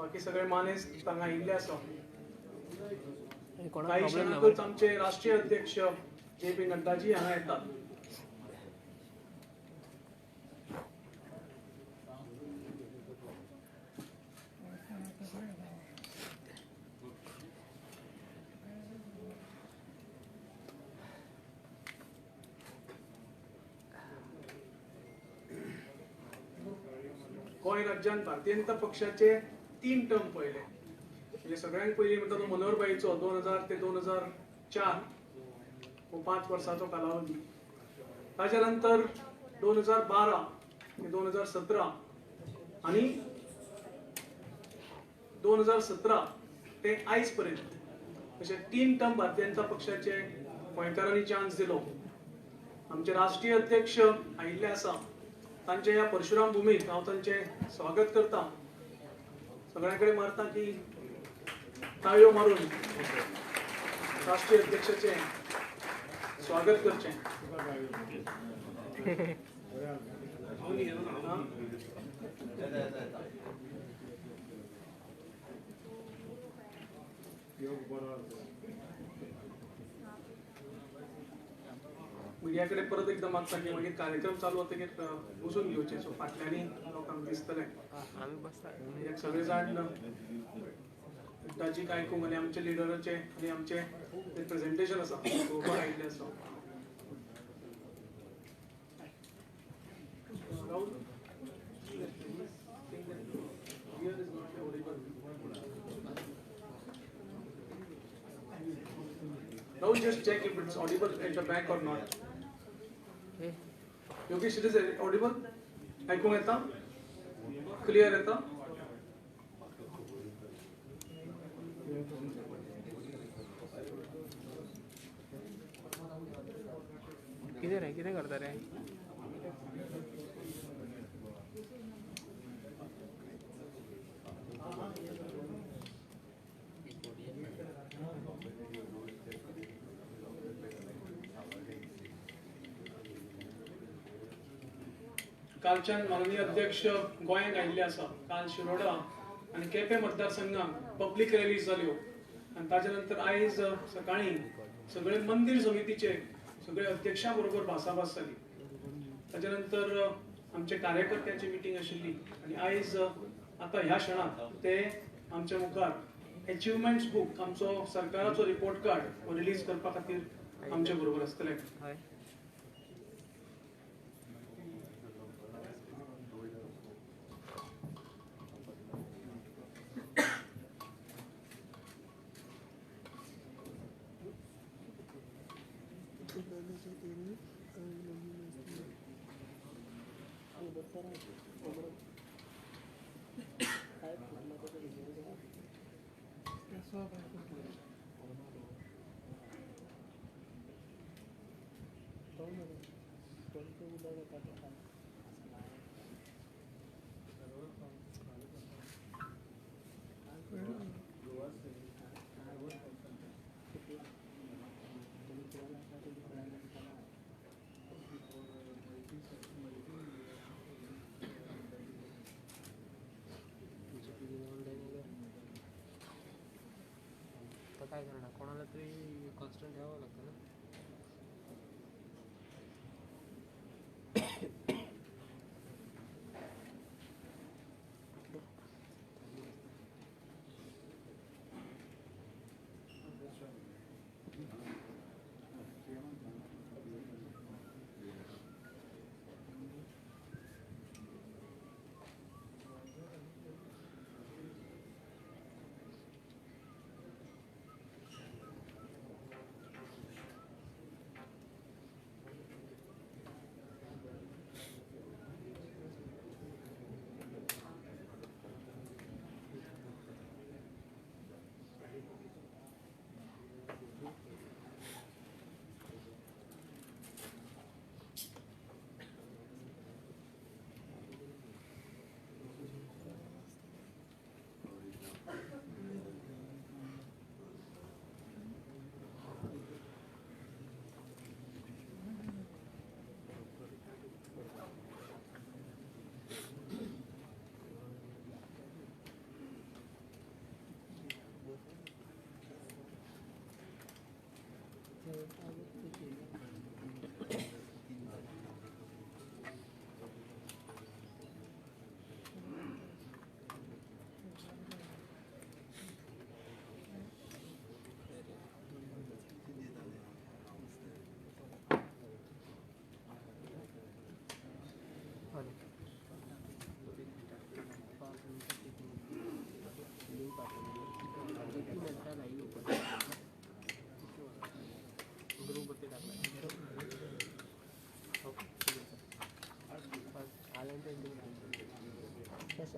बाकी सगळे मानेस हांगा आयिल्ले आसा. कोणाक काही प्रॉब्लेम ना क्षणांतूच आमचे राष्ट्रीय अध्यक्ष JP नड्डाजी हांगा येतात. गोंय राज्यात भारतीय जनता पक्षाचे 3 टर्म पळयले. म्हणजे सगळ्यांत पयलीं म्हणटा तो मनोहरभाईचो 2000 ते 2004 हो 5 वर्सांचो कालावधी. ताच्या नंतर 2012 ते 2017 आणि 2017 ते आयज पर्यंत अशे 3 टर्म भारतीय जनता पक्षाचे गोंयकारांनी चान्स दिलो. आमचे राष्ट्रीय अध्यक्ष आयिल्ले आसा. तांचे ह्या परशुराम भूमीत हांव तांचे स्वागत करता. सगळ्यां कडेन मारता की ताळयो मारून राष्ट्रीय अध्यक्षाचे स्वागत करचें. मिडिया कडेन परत एकदा मागता की मागीर कार्यक्रम चालू जातकीर बसून घेवचे. सो फाटल्यानी लोकांक दिसतलें. एक सगळे जाण नड्डाजीक आयकूंक आनी आमचे लिडराचे आनी आमचे रिप्रेझेंटेशन आसा पळोवपाक आयिल्ले आसा. Rahul, just check if it's audible at the back or not. Yogesh, it is audible? ऐकूंक येता? क्लियर येता? कितें करता रे? कालच्यान माननीय अध्यक्ष गोंयांत आयिल्ले आसा. काल शिरोडा आनी केपें मतदारसंघात पब्लीक रॅलीज जाल्यो आनी ताचे नंतर आयज सकाळीं सगळे मंदिर समितीचे सगळे अध्यक्षां बरोबर भासाभास जाली. ताचे नंतर आमचे कार्यकर्त्यांची मिटींग आशिल्ली आनी आयज आतां ह्या क्षणाक ते आमच्या मुखार अचिव्हमेंट्स बूक आमचो सरकाराचो रिपोर्ट कार्ड रिलीज करपा खातीर आमचे बरोबर आसतले. काय करणार? कोणाला तरी कॉन्स्टंट ठेवावं लागतं ना.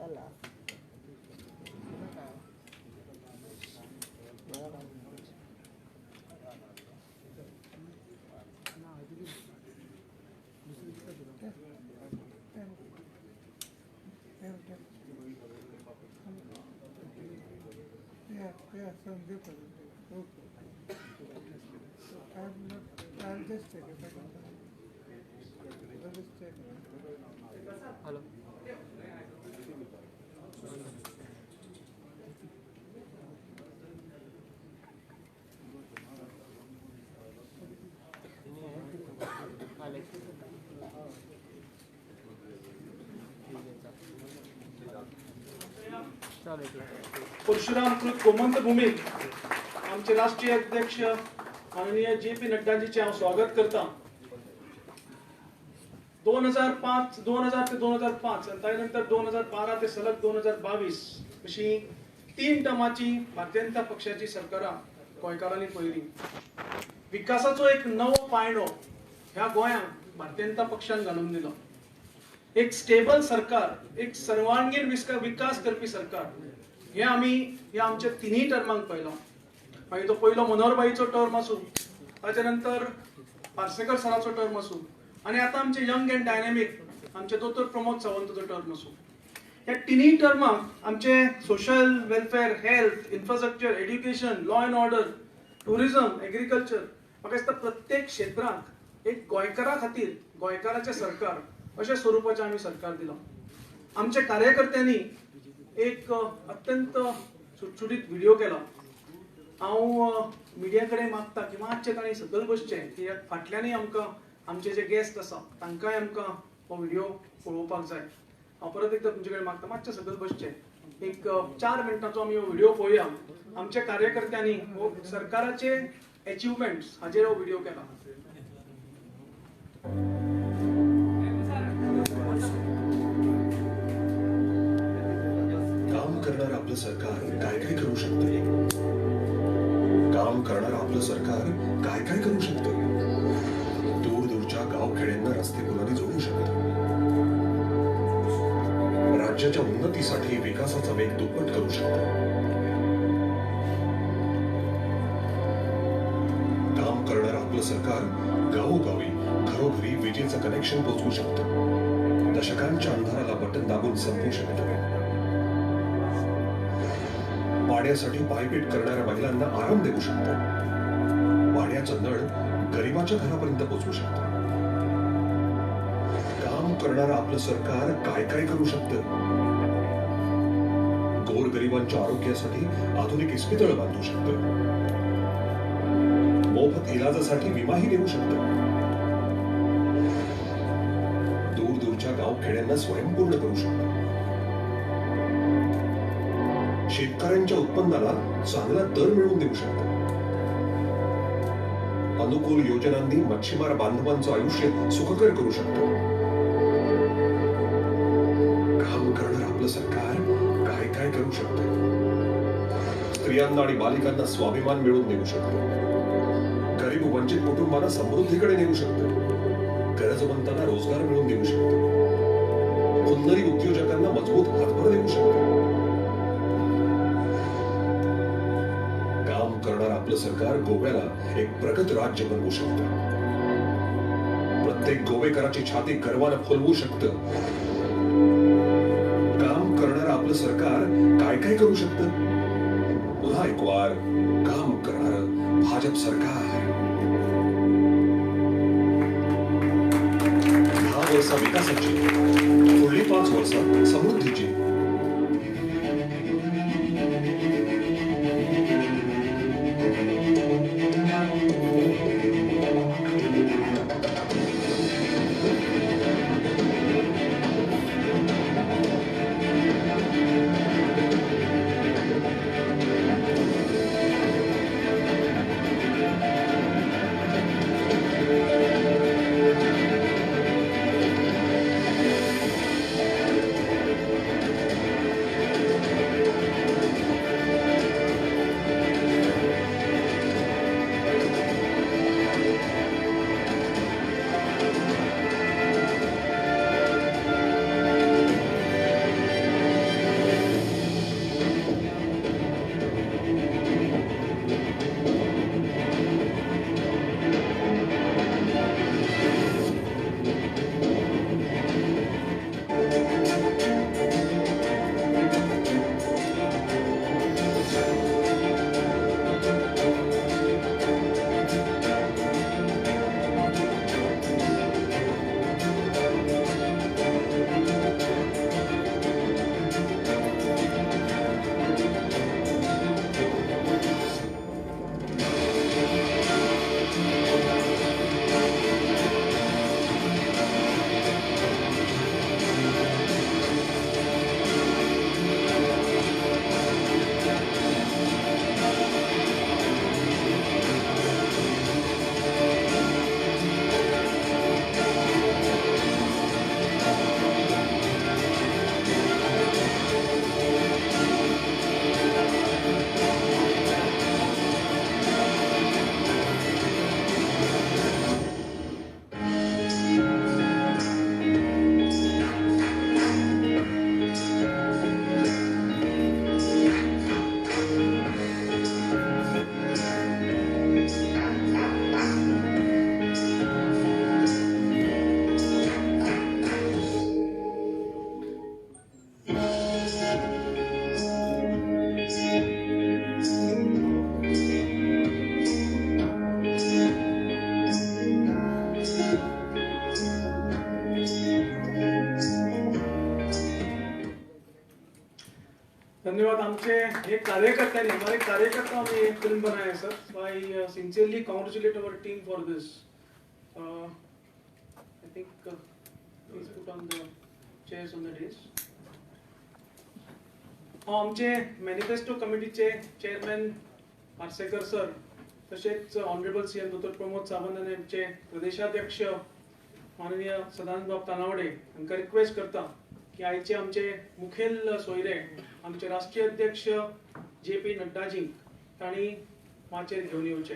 Yeah, some different. Okay. I'll just check it. I'll just check it. Hello चालेल परशुराम कृत गोमंत भूमीत आमचे राष्ट्रीय अध्यक्ष माननीय JP नड्डाजीचे हांव स्वागत करता. 2005 ते 2005 आणि त्यानंतर 2012 ते सलग 2022 अशी 3 टर्माची भारतीय जनता पक्षाची सरकारां गोंयकारांनी पयली. विकासाचो एक नवो पायंडो ह्या गोंयांक भारतीय जनता पक्षान घालून दिलो. एक स्टेबल सरकार, एक सर्वांगीण विकास करपी सरकार हे आमी ह्या आमच्या 3 टर्मांक पळयलो. मागीर तो पयलो मनोहरभाईचो टर्म आसूं, ताच्या नंतर पार्सेकर सराचो टर्म आसूं आणि आता आमचे यंग अँड डायनॅमिक आमचे दोतोर प्रमोद सावंतचो टर्म आसूं. ह्या 3 टर्मांक आमचे social welfare, health, infrastructure, education, law and order, tourism, agriculture म्हाका दिसता प्रत्येक क्षेत्रांत एक गोंयकारा खातीर गोंयकाराचें सरकार अशा स्वरूपाचें आमी सरकार दिलो. आमच्या कार्यकर्त्यांनी एक अत्यंत सुटसुटीत व्हिडिओ केलो. हांव मिडिया कडेन मागता की मातशें तांणी सकयल बसचें, कित्याक फाटल्यानय आमकां आमचे जे गेस्ट आसा तांकांय आमकां हो व्हिडिओ पळोवपाक जाय. हांव परत एकदां तुमचे कडेन मागता मातशें सकयल बसचें. एक 4 मिनटांचो आमी हो व्हिडिओ पळोवया. आमच्या कार्यकर्त्यांनी हो सरकाराचे अचिव्हमेंट्स हाजेर हो व्हिडिओ केला. काम करणार आपलं सरकार काय काय करू शकतं? काम करणार आपलं सरकार काय काय करू शकतं? दूर दूरच्या गावखेड्यांना रस्ते पुलाने जोडू शकतं. राज्याच्या उन्नतीसाठी विकासाचा वेग दुप्पट करू शकतं. काम करणार आपलं सरकार गावोगावी घरोघरी विजेचं कनेक्शन पोहोचवू शकतं. दशकांच्या अंधाराला बटन दाबून संपवू शकतं. पाण्यासाठी पायपीट करणाऱ्या महिलांना आराम देऊ शकतं. पाण्याचं नळ गरिबाच्या घरापर्यंत पोहोचवू शकतं. काम करणारं आपलं सरकार काय काय करू शकतं? गोरगरिबांच्या आरोग्यासाठी आधुनिक इस्पितळ बांधू शकतं. मोफत इलाजासाठी विमाही देऊ शकतं. दूर दूरच्या गावखेड्यांना स्वयंपूर्ण करू शकतं. शेतकऱ्यांच्या उत्पन्नाला चांगला दर मिळवून देऊ शकतं. अनुकूल योजनांनी मच्छीमार बांधवांचं आयुष्य सुखकर करू शकतं. काम करणार आपलं सरकार काय काय करू शकतं? स्त्रियांना आणि बालिकांना स्वाभिमान मिळवून देऊ शकतं. गरीब वंचित कुटुंबांना समृद्धीकडे नेऊ शकतं. गरजवंतांना रोजगार मिळवून देऊ शकतं. खुन्नरी उद्योजकांना मजबूत हातभार देऊ शकतं. काम करणार आपलं सरकार गोव्याला एक प्रगत राज्य बनवू शकतं. प्रत्येक गोवेकराची छाती गर्वानं फुलवू शकतं. काम करणार आपलं सरकार काय काय करू शकतं? पुन्हा एक वार काम करणार भाजप सरकार. 10 वर्ष विकासाची, पुढली 5 वर्ष समृद्धीची. बाद आमचे एक कार्यकर्त्यांनी हमारे कार्यकर्ता ने एक फिल्म बनाया है sir. I sincerely congratulate our team for this. I think please put on the chairs on the desk. आमचे मॅनिफेस्टो कमिटीचे चेअरमॅन पार्सेकर सर, तसेच honourable CM doctor Pramod Sawant आणि आमचे प्रदेशाध्यक्ष माननीय सदानंद बाब तानावडे हांकां रिक्वेस्ट करता की आयचे आमचे मुखेल सोयरे आमचे राष्ट्रीय अध्यक्ष JP नड्डाजी तांणी माचेर घेवन येवचे.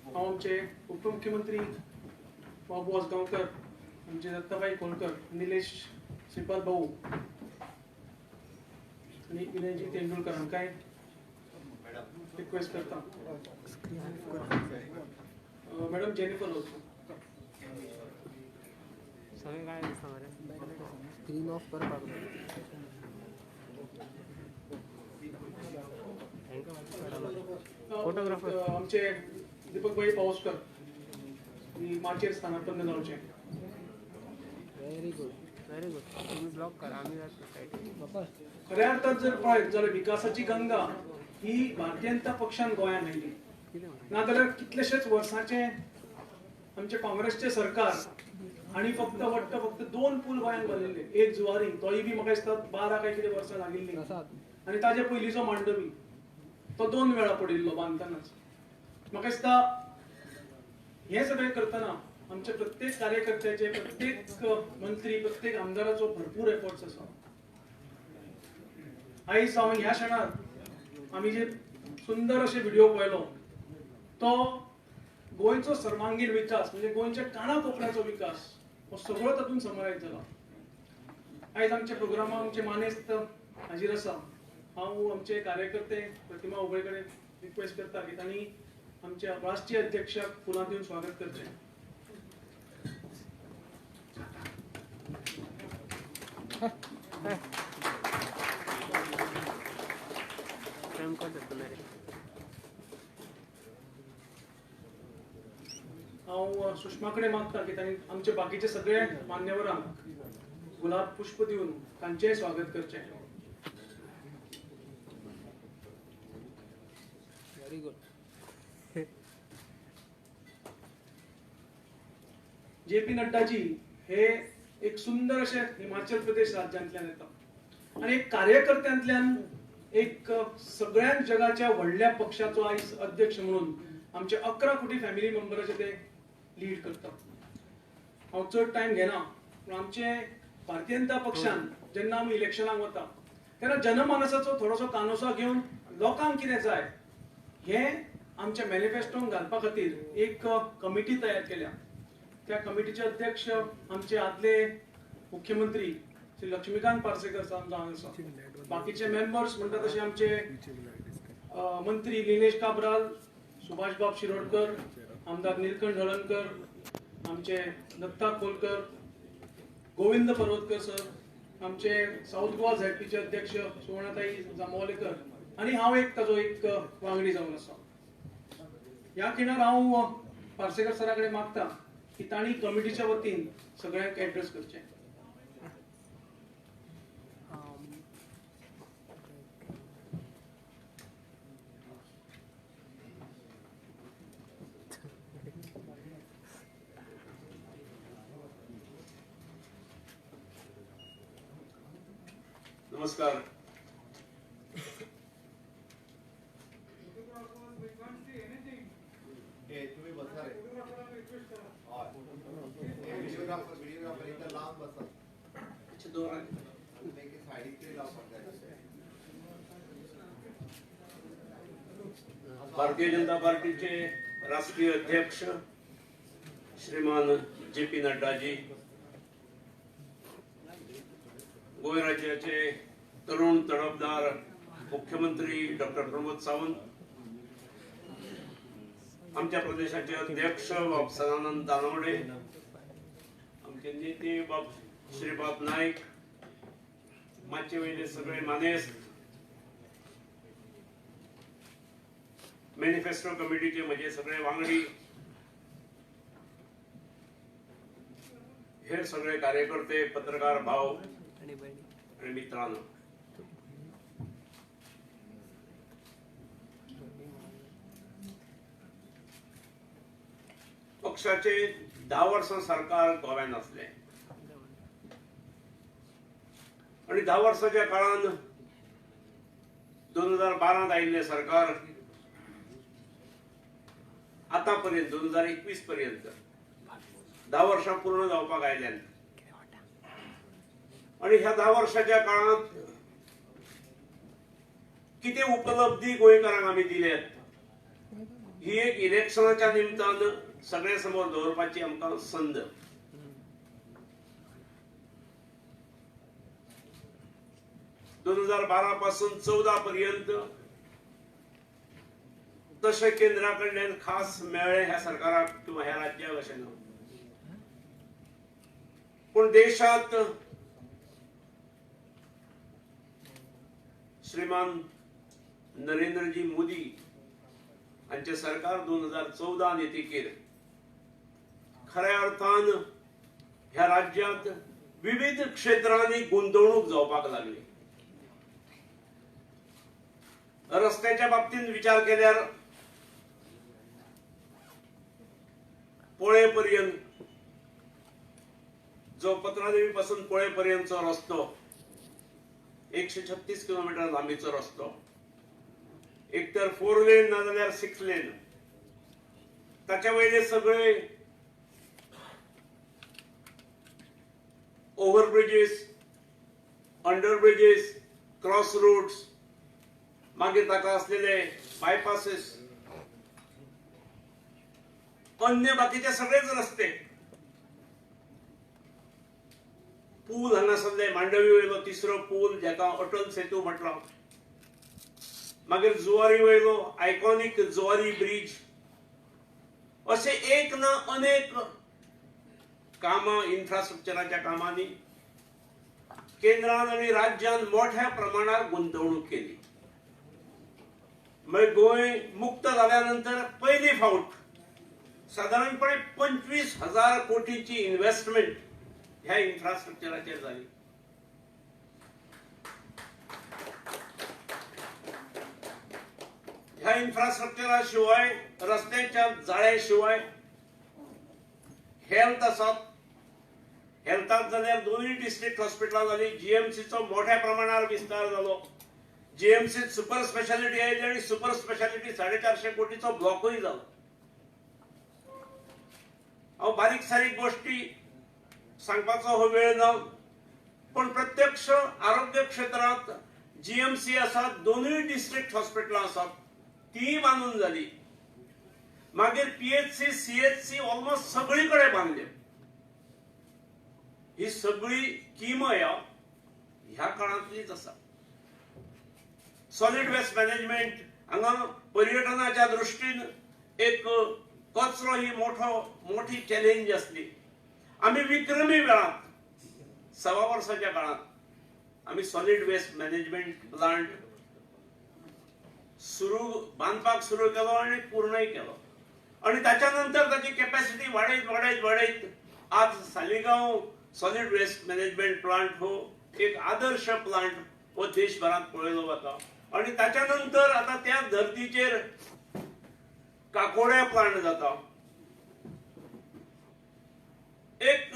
हांव आमचे उपमुख्यमंत्री बाबू आसगांवकर, आमचे दत्ताबाई कोलकर, निलेश श्रीपाद भाऊ आणि विनयजी तेंडुलकर हांकांय रिक्वेस्ट करता. Madam Jennifer also. सगळे काय दिसता मरे स्क्रीन ऑफ करपाक फोटोग्राफर आमचे दीपक भाई पावसकर ही माचेर स्थानापन्न जावचे. व्हेरी गुड तुम्ही ब्लॉक करा आम्ही सोसायटी. खऱ्या अर्थात जर पळयत जाल्यार विकासाची गंगा ही भारतीय जनता पक्षान गोंयांत हाडली. नाजाल्यार कितलेशेच वर्सांचे आमचे काँग्रेसचे सरकार आणि फक्त 2 पूल गोंयांत बांदिल्ले. एक जुवारी तोय बी म्हाका दिसता 12 काय कितें वर्सां लागिल्ली आनी ताजे पयलींचो मांडवी तो 2 वेळा पडिल्लो बांदतनाच. म्हाका दिसता हे सगळें करतना आमचे प्रत्येक कार्यकर्त्याचे, प्रत्येक मंत्री, प्रत्येक आमदाराचो भरपूर एफर्ट्स आसा. आयज हांव ह्या क्षणार आमी जे सुंदर अशे व्हिडिओ पळयलो तो गोंयचो सर्वांगीण विकास म्हणजे गोंयच्या काना कोपऱ्याचो विकास हो सगळो तातूंत समरायज जाला. आयज आमच्या प्रोग्रामाक आमचे मानेस्त हाजीर आसा. हांव आमचे कार्यकर्ते प्रतिमा उबळे कडेन रिक्वेस्ट करता की तांणी आमच्या राष्ट्रीय अध्यक्षाक फुलां दिवन स्वागत करचें. टाइम कर देतो मेरे. हांव सुषमा कडेन मागता की तांणी आमचे बाकीचे सगळे मान्यवरांक गुलाब पुष्प दिवन तांचेय स्वागत करचें. Very good. JP नड्डाजी हे एक सुंदर अशे हिमाचल प्रदेश राज्यांतल्यान येता आणि एक कार्यकर्त्यांतल्यान एक सगळ्यात जगाच्या व्हडल्या पक्षाचो आयज अध्यक्ष म्हणून आमचे 11 कोटी फॅमिली मेंबराचे ते लीड करता. हांव चड टायम घेना पूण आमचे भारतीय जनता पक्षान जेन्ना आमी इलेक्शनाक वता तेन्ना जनमानसाचो थोडोसो कानोसो घेवन लोकांक कितें जाय हे आमच्या मॅनिफेस्टोन घालपा खातीर एक कमिटी तयार केल्या. त्या कमिटीचे अध्यक्ष आमचे आदले मुख्यमंत्री श्री लक्ष्मीकांत पार्सेकर साहेब आसा. बाकीचे मेंबर्स म्हणटा तशे आमचे मंत्री निलेश काब्राल, सुभाष बाब शिरोडकर, आमदार निलकंठ हळणकर, आमचे दत्ता कोलकर, गोविंद पर्वतकर सर, आमचे साऊथ गोवा झेडपीचे अध्यक्ष सुवर्णाताई जांभवलेकर आणि हांव एक ताजो एक वांगडी जावन आसा. ह्या खिणार हांव पार्सेकर सरा कडेन मागता की तांणी कमिटीच्या वतीन सगळ्यांक एड्रेस करचें. नमस्कार. तुम्ही बसा रे. व्हिडिओग्राफर इथं लांब बसा. साईडीकडे लांब बसा. भारतीय जनता पार्टीचे राष्ट्रीय अध्यक्ष श्रीमान JP नड्डाजी, गोंय राज्याचे तरुण तडफदार मुख्यमंत्री डॉक्टर प्रमोद सावंत, आमच्या प्रदेशाचे अध्यक्ष बाब सदानंद तानावडे, आमचे नेते बाब श्रीपाद नाईक, माचे वयले सगळे मानेस्त, मॅनिफेस्टो कमिटीचे म्हजे सगळे वांगडी, हे सगळे कार्यकर्ते, पत्रकार भाव आणि बहिणी. आणि मित्रांनो, पक्षाचे 10 वर्सां सरकार गोव्यान असले आणि 10 वर्साच्या काळात 2012 आयिल्ले सरकार आतापर्यंत 2021 पर्यंत 10 वर्षां पूर्ण जावपाक आयल्यान आणि ह्या 10 वर्षाच्या काळात किती उपलब्धी गोंयकारांक आमी दिल्यात ही एक इलेक्शनाच्या निमतान सगळ्या समोर दवरपाची आमकां संद. दोन 2012 पासून 14 पर्यंत तसे केंद्राकडल्यान खास मेळ्ळे ह्या सरकाराक किंवा ह्या राज्याक अशें न्हू, पूण देशात श्रीमान नरेंद्रजी मोदी हांचे सरकार 2014 येतकीर खऱ्या अर्थान ह्या राज्यांत विविध क्षेत्रांनी गुंतवणूक जावपाक लागली. रस्त्याच्या बाबतीत विचार केल्यार पोळे पर्यंत जो पत्रादेवी पासून पोळे पर्यंतचो रस्तो 136 किलोमीटर लांबीचो रस्तो, एक तर 4 लेन नाजाल्यार 6 लेन, ताच्या वयले सगळे ओव्हरब्रिजेस, अंडरब्रिजेस, क्रॉस रोड्स, मागीर ताका असलेले बायपासेस, अन्य बाकीचे सगळेच रस्ते, पूल हांगासरले मांडवी वयलो 3रो पूल जेका अटल सेतू म्हटलो, मागीर जुवारी वयलो आयकॉनिक जुवारी ब्रिज, असे एक ना अनेक कामां इन्फ्रास्ट्रक्चराच्या कामांनी केंद्रान आणि राज्यान मोठ्या प्रमाणात गुंतवणूक केली. मागीर गोंय मुक्त जाल्यानंतर पहिली फावट साधारणपणे 25,000 कोटीची इन्व्हेस्टमेंट ह्या इन्फ्रास्ट्रक्चराचेर जाली. ह्या इन्फ्रास्ट्रक्चरा शिवाय, रस्त्याच्या जाळ्या शिवाय हेल्थ आसात. हेल्थाक जाल्यार दोनूय डिस्ट्रिक्ट हॉस्पिटलां जाली. जीएमसीचो मोठ्या प्रमाणावर विस्तार जालो. जीएमसीत सुपर स्पेशालिटी आयली आणि सुपर स्पेशालिटी 450 कोटीचो ब्लॉकूय जालो. हांव बारीक सारीक गोष्टी सांगपाचो हो वेळ ना, पण प्रत्यक्ष आरोग्य क्षेत्रात जीएमसी आसात, दोनूय डिस्ट्रिक्ट हॉस्पिटलां आसात, ती बांदून जाली. मागीर पीएचसी, सीएचसी ऑलमोस्ट सगळीकडे बांधले. ही सगळी किमया ह्या काळांतलीच आसा. सॉलिड वेस्ट मॅनेजमेंट हांगा पर्यटनाच्या दृश्टीन एक कचरो ही मोठी चॅलेंज असली. आम्ही विक्रमी वेळात 6 वर्षाच्या काळात आम्ही सॉलिड वेस्ट मॅनेजमेंट प्लांट बांधपाक सुरू केलो आणि पूर्णय केलो. आणि त्याच्यानंतर त्याची कॅपॅसिटी वाढत आज Saligao solid waste management plant हो एक आदर्श प्लांट हो देशभरात पळयलो वता. आणि त्याच्यानंतर आता त्या धर्तीचेर काकोड्या प्लांट जाता. एक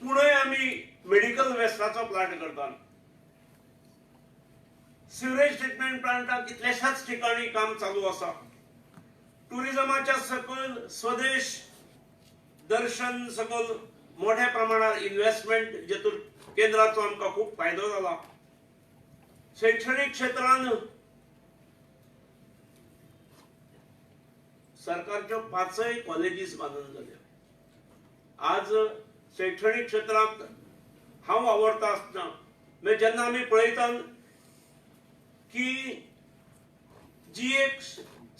पुणे आम्ही मेडिकल वेस्टाचो प्लांट करतात. सिवरेज ट्रीटमेंट प्लांटाक कितल्याशाच ठिकाणी काम चालू असा. टुरिझमाच्या सकल स्वदेश दर्शन सकल मोठ्या प्रमाणात इन्व्हेस्टमेंट जेतून केंद्राचो आमकां खूप फायदो जाला. शैक्षणिक क्षेत्रान सरकारच्यो 5 कॉलेजीस बांदून जाल्यो. आज शैक्षणिक क्षेत्रात हांव आवडटा आसतना म्हणजे जेन्ना आमी पळयतात की जी एक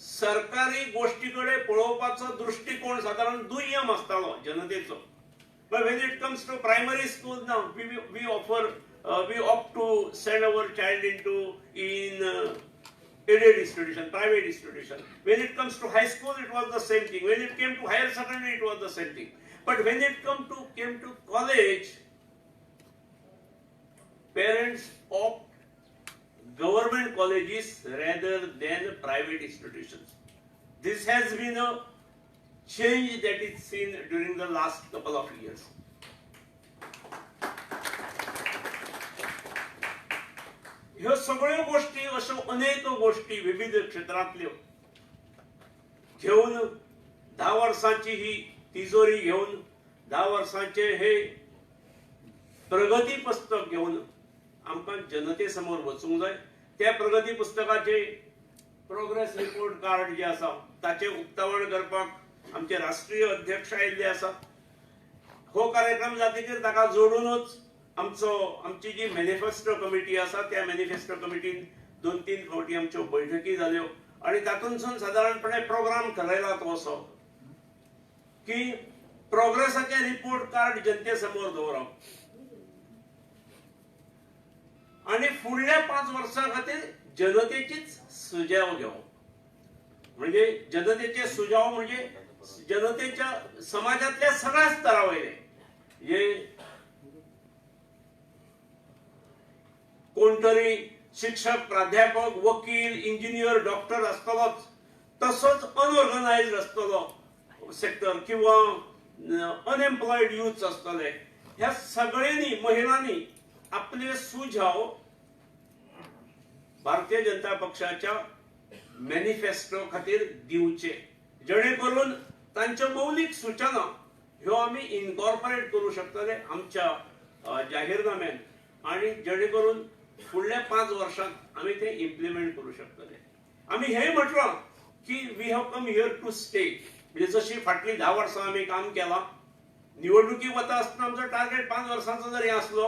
सरकारी गोष्टीकडे पळोवपाचो दृष्टिकोन साधारण दुय्यम आसतालो जनतेचो. But when it comes to primary school now, we opt to send our child in aided institution, private institution. When it comes to high school, it was the same thing. When it came to higher secondary, it was the same thing. But when it came to college, parents opt government colleges rather than private institutions. This has been a change that is seen during the last couple of years. ह्यो सगळ्यो गोष्टी अशो अनेक गोष्टी विविध क्षेत्रांतल्यो घेऊन 10 वर्सांची ही तिजोरी घेऊन 10 वर्सांचे हे प्रगती पुस्तक घेऊन आमकां जनते समोर वचूंक जाय. त्या प्रगती पुस्तकाचे प्रोग्रेस रिपोर्ट कार्ड जे आसा ताचे उक्तावण करपाक आमचे राष्ट्रीय अध्यक्ष आयिल्ले आसा. हो कार्यक्रम जातकीर ताका जोडूनच आमची जी मॅनिफेस्टो कमिटी आसा त्या मॅनिफेस्टो कमिटीन 2-3 फावटी आमच्यो बैठकी जाल्यो आणि तातूंतसून साधारणपणे प्रोग्राम थारायला तो असो की प्रोग्रेसाचे रिपोर्ट कार्ड जनते समोर दवरप आणि फुडल्या 5 वर्सां खातीर जनतेचीच सुजाव घेवप. म्हणजे जनतेचे सुजाव म्हणजे जनतेच्या समाजातल्या सगळ्या स्तरावयले जे कोण तरी शिक्षक, प्राध्यापक, वकील, इंजिनियर, डॉक्टर असतलोच, तसोच अनऑर्गनायज्ड असतलो सेक्टर किंवा अनएम्प्लॉयड युथ असतले, ह्या सगळ्यांनी महिलांनी आपले सुझाव भारतीय जनता पक्षाच्या मॅनिफेस्टो खातीर दिवचे, जेणे करून तांच्यो मौलिक सूचना ह्यो आमी इनकॉर्पोरेट करू शकतले आमच्या जाहीरनाम्यान आणि जेणे करून फुडल्या 5 वर्षांत आमी ते इम्प्लिमेंट करू शकतले. आमी हे म्हटलं की we have come here to stay. म्हणजे जशी फाटली 10 वर्सां आमी काम केलां, निवडणुकी वता आसतना आमचो टार्गेट 5 वर्सांचो जरी आसलो